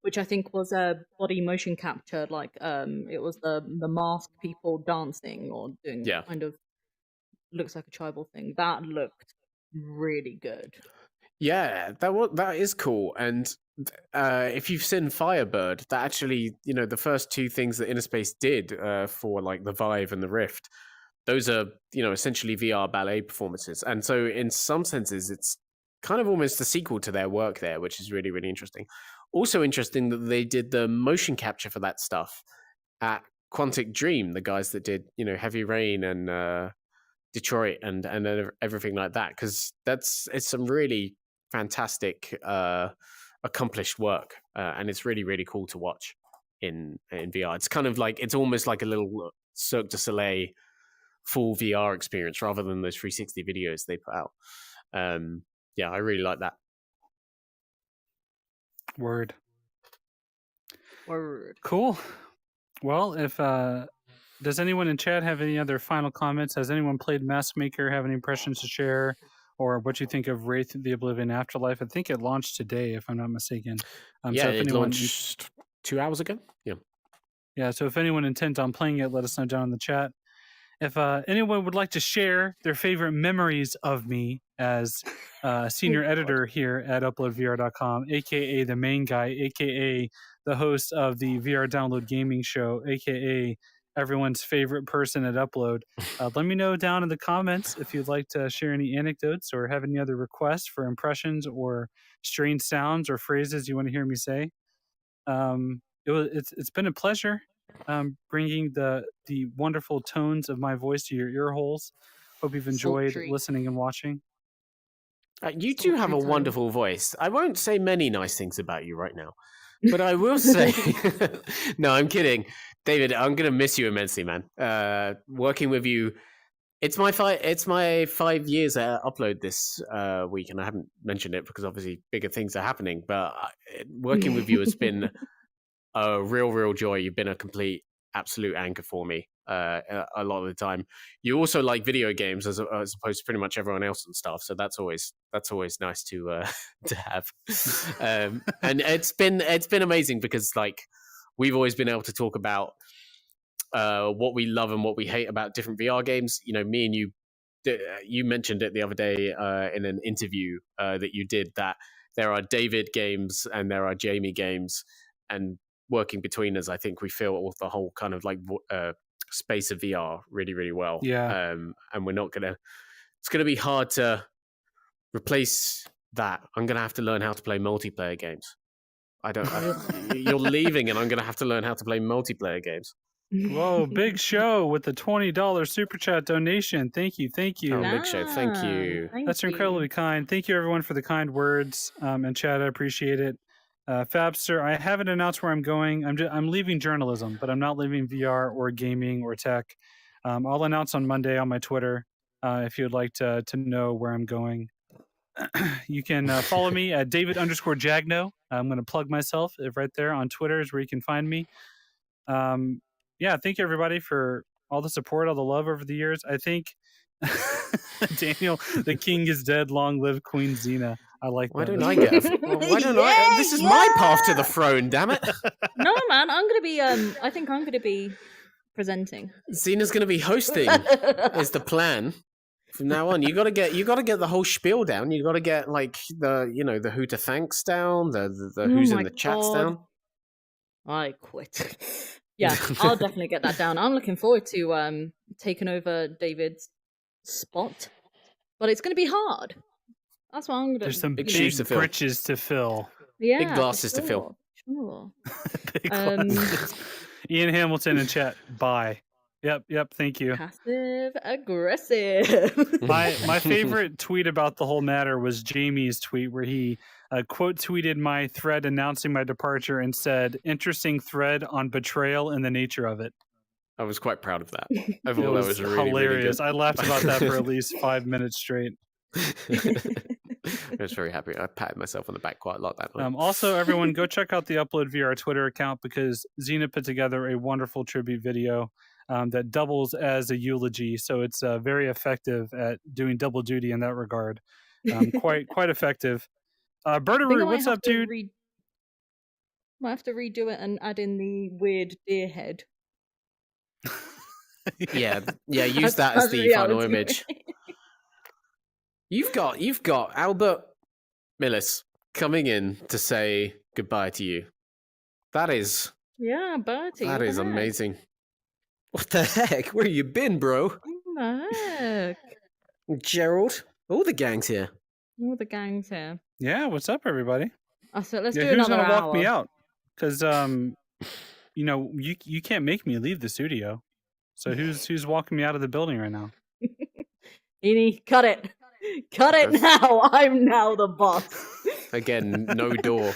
which I think was a body motion capture. Like it was the masked people dancing or doing kind of looks like a tribal thing. That looked really good. Yeah, that is cool. And if you've seen Firebird, that actually, the first two things that Innerspace did for like the Vive and the Rift, those are, essentially VR ballet performances. And so in some senses, it's kind of almost a sequel to their work there, which is really, really interesting. Also interesting that they did the motion capture for that stuff at Quantic Dream, the guys that did, Heavy Rain and Detroit and everything like that, because it's some really fantastic accomplished work, and it's really, really cool to watch in VR. It's kind of like, it's almost like a little Cirque du Soleil full VR experience rather than those 360 videos they put out. Yeah, I really like that. Word. Cool. Well, if does anyone in chat have any other final comments? Has anyone played Maskmaker? Have any impressions to share, or what you think of Wraith the Oblivion Afterlife? I think it launched today, if I'm not mistaken. So it launched 2 hours ago. Yeah. So if anyone intends on playing it, let us know down in the chat. If anyone would like to share their favorite memories of me as senior editor here at uploadvr.com, aka the main guy, aka the host of the VR Download Gaming Show, aka everyone's favorite person at Upload, let me know down in the comments if you'd like to share any anecdotes or have any other requests for impressions or strange sounds or phrases you want to hear me say. It's been a pleasure bringing the wonderful tones of my voice to your ear holes. Hope you've enjoyed listening and watching. You do have a wonderful voice. I won't say many nice things about you right now, but I will say, no, I'm kidding. David, I'm going to miss you immensely, man. Working with you, it's my 5 years at Upload this week, and I haven't mentioned it because obviously bigger things are happening, but working with you has been a real joy. You've been a complete, absolute anchor for me a lot of the time. You also like video games as opposed to pretty much everyone else and stuff. So that's always nice to have. And it's been amazing because like we've always been able to talk about what we love and what we hate about different VR games. Me and you mentioned it the other day in an interview that you did, that there are David games and there are Jamie games, and working between us, I think we feel the whole kind of like space of VR really, really well. Yeah. And it's gonna be hard to replace that. I'm gonna have to learn how to play multiplayer games. You're leaving and I'm gonna have to learn how to play multiplayer games. Whoa, Big Show with the $20 super chat donation. Thank you. Oh, Big Show, thank you. That's incredibly kind. Thank you everyone for the kind words and chat. I appreciate it. Fabster, I haven't announced where I'm going. I'm leaving journalism, but I'm not leaving VR or gaming or tech. I'll announce on Monday on my Twitter if you'd like to know where I'm going. You can follow me at David_Jagno. I'm going to plug myself right there on Twitter is where you can find me. Yeah, thank you everybody for all the support, all the love over the years. I think Daniel, the king is dead. Long live Queen Xena. I like why that. Don't I get? Why don't I? This is my path to the throne. Damn it! No, man, I'm gonna be. I think I'm gonna be presenting. Xena's gonna be hosting. Is the plan from now on? You gotta get the whole spiel down. You gotta get like the who to thanks down. The who's in the chats down. I quit. Yeah, I'll definitely get that down. I'm looking forward to taking over David's spot, but it's gonna be hard. That's what I'm gonna. There's some big britches to fill. Yeah, big glasses to fill. Oh. Big ones. Ian Hamilton in chat. Bye. Yep. Thank you. Passive aggressive. My favorite tweet about the whole matter was Jamie's tweet, where he quote tweeted my thread announcing my departure and said, "Interesting thread on betrayal and the nature of it." I was quite proud of that. I It thought was that was really, hilarious. really good. I laughed about that for at least 5 minutes straight. I was very happy. I patted myself on the back quite a lot that night. Also, everyone, go check out the Upload VR Twitter account, because Xena put together a wonderful tribute video that doubles as a eulogy. So it's very effective at doing double duty in that regard. Quite effective. Bertaroo, what's up, dude? Might have to redo it and add in the weird deer head. Yeah. Use that as the final image. You've got Albert Millis coming in to say goodbye to you. That is Bertie. That is amazing. What the heck? Where you been, bro? What the heck? Gerald, all the gang's here. Yeah, what's up, everybody? So let's do another who's gonna hour. walk me out? Because you can't make me leave the studio. So who's walking me out of the building right now? Eenie, cut it. Cut it now. I'm now the boss. Again, no door.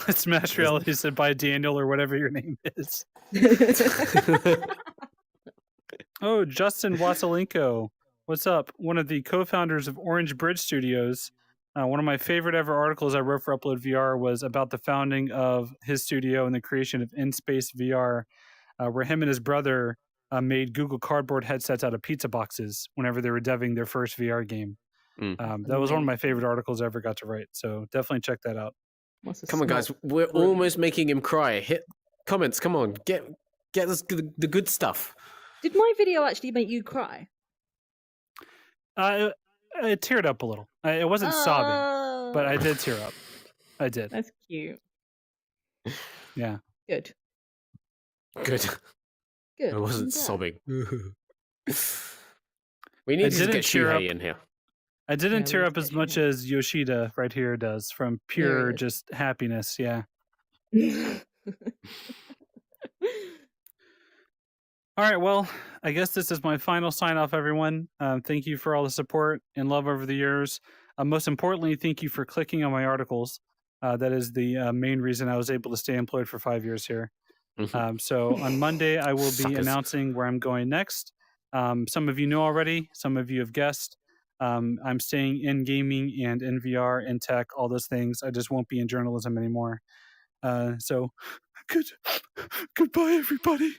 Smash Reality said by Daniel or whatever your name is. Oh, Justin Wassilenko. What's up? One of the co-founders of Orange Bridge Studios. One of my favorite ever articles I wrote for Upload VR was about the founding of his studio and the creation of In Space VR, where him and his brother made Google Cardboard headsets out of pizza boxes whenever they were deving their first VR game. That was one of my favorite articles I ever got to write. So definitely check that out. Come on, guys. We're almost making him cry. Hit comments. Come on. Get us the good stuff. Did my video actually make you cry? I teared up a little. It wasn't sobbing, but I did tear up. I did. That's cute. Yeah. Good. I wasn't sobbing. We need to get Shuhei in here. I didn't tear up as much as Yoshida right here does from pure just happiness. Yeah. All right. Well, I guess this is my final sign off, everyone. Thank you for all the support and love over the years. Most importantly, thank you for clicking on my articles. That is the main reason I was able to stay employed for 5 years here. So on Monday, I will be announcing where I'm going next. Some of you know already. Some of you have guessed. I'm staying in gaming and in VR and tech, all those things. I just won't be in journalism anymore. So goodbye, everybody.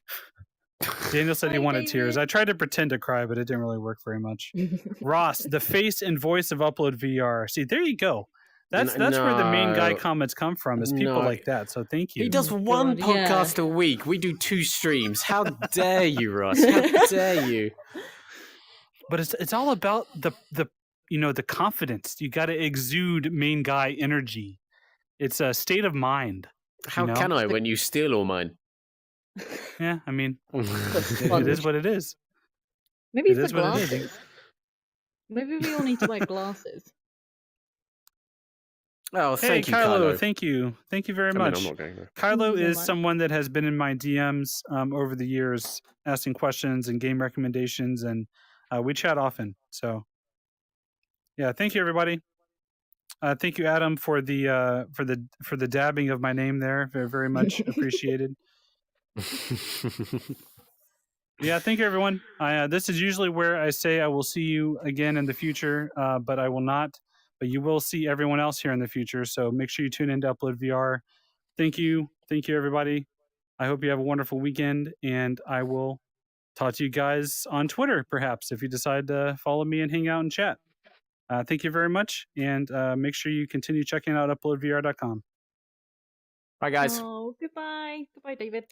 Daniel said he wanted tears. I tried to pretend to cry, but it didn't really work very much. Ross, the face and voice of Upload VR. See, there you go. That's where the main guy comments come from, is people like that. So thank you. He does one podcast a week. We do 2 streams. How dare you, Ross? How dare you? But it's all about the confidence. You got to exude main guy energy. It's a state of mind. How can I when you steal all mine? Yeah, I mean, it is what it is. Maybe it's the glasses. Maybe we all need to wear glasses. Oh, thank you, Kylo. Thank you very much. I'm not going there. Kylo is someone that has been in my DMs over the years, asking questions and game recommendations, and we chat often. So, yeah, thank you, everybody. Thank you, Adam, for the dabbing of my name there. Very, very much appreciated. Yeah, thank you, everyone. This is usually where I say I will see you again in the future, but I will not. But you will see everyone else here in the future. So make sure you tune in to Upload VR. Thank you, everybody. I hope you have a wonderful weekend, and I will talk to you guys on Twitter, perhaps, if you decide to follow me and hang out and chat. Thank you very much, and make sure you continue checking out uploadvr.com. Bye, guys. Oh, goodbye. Goodbye, David.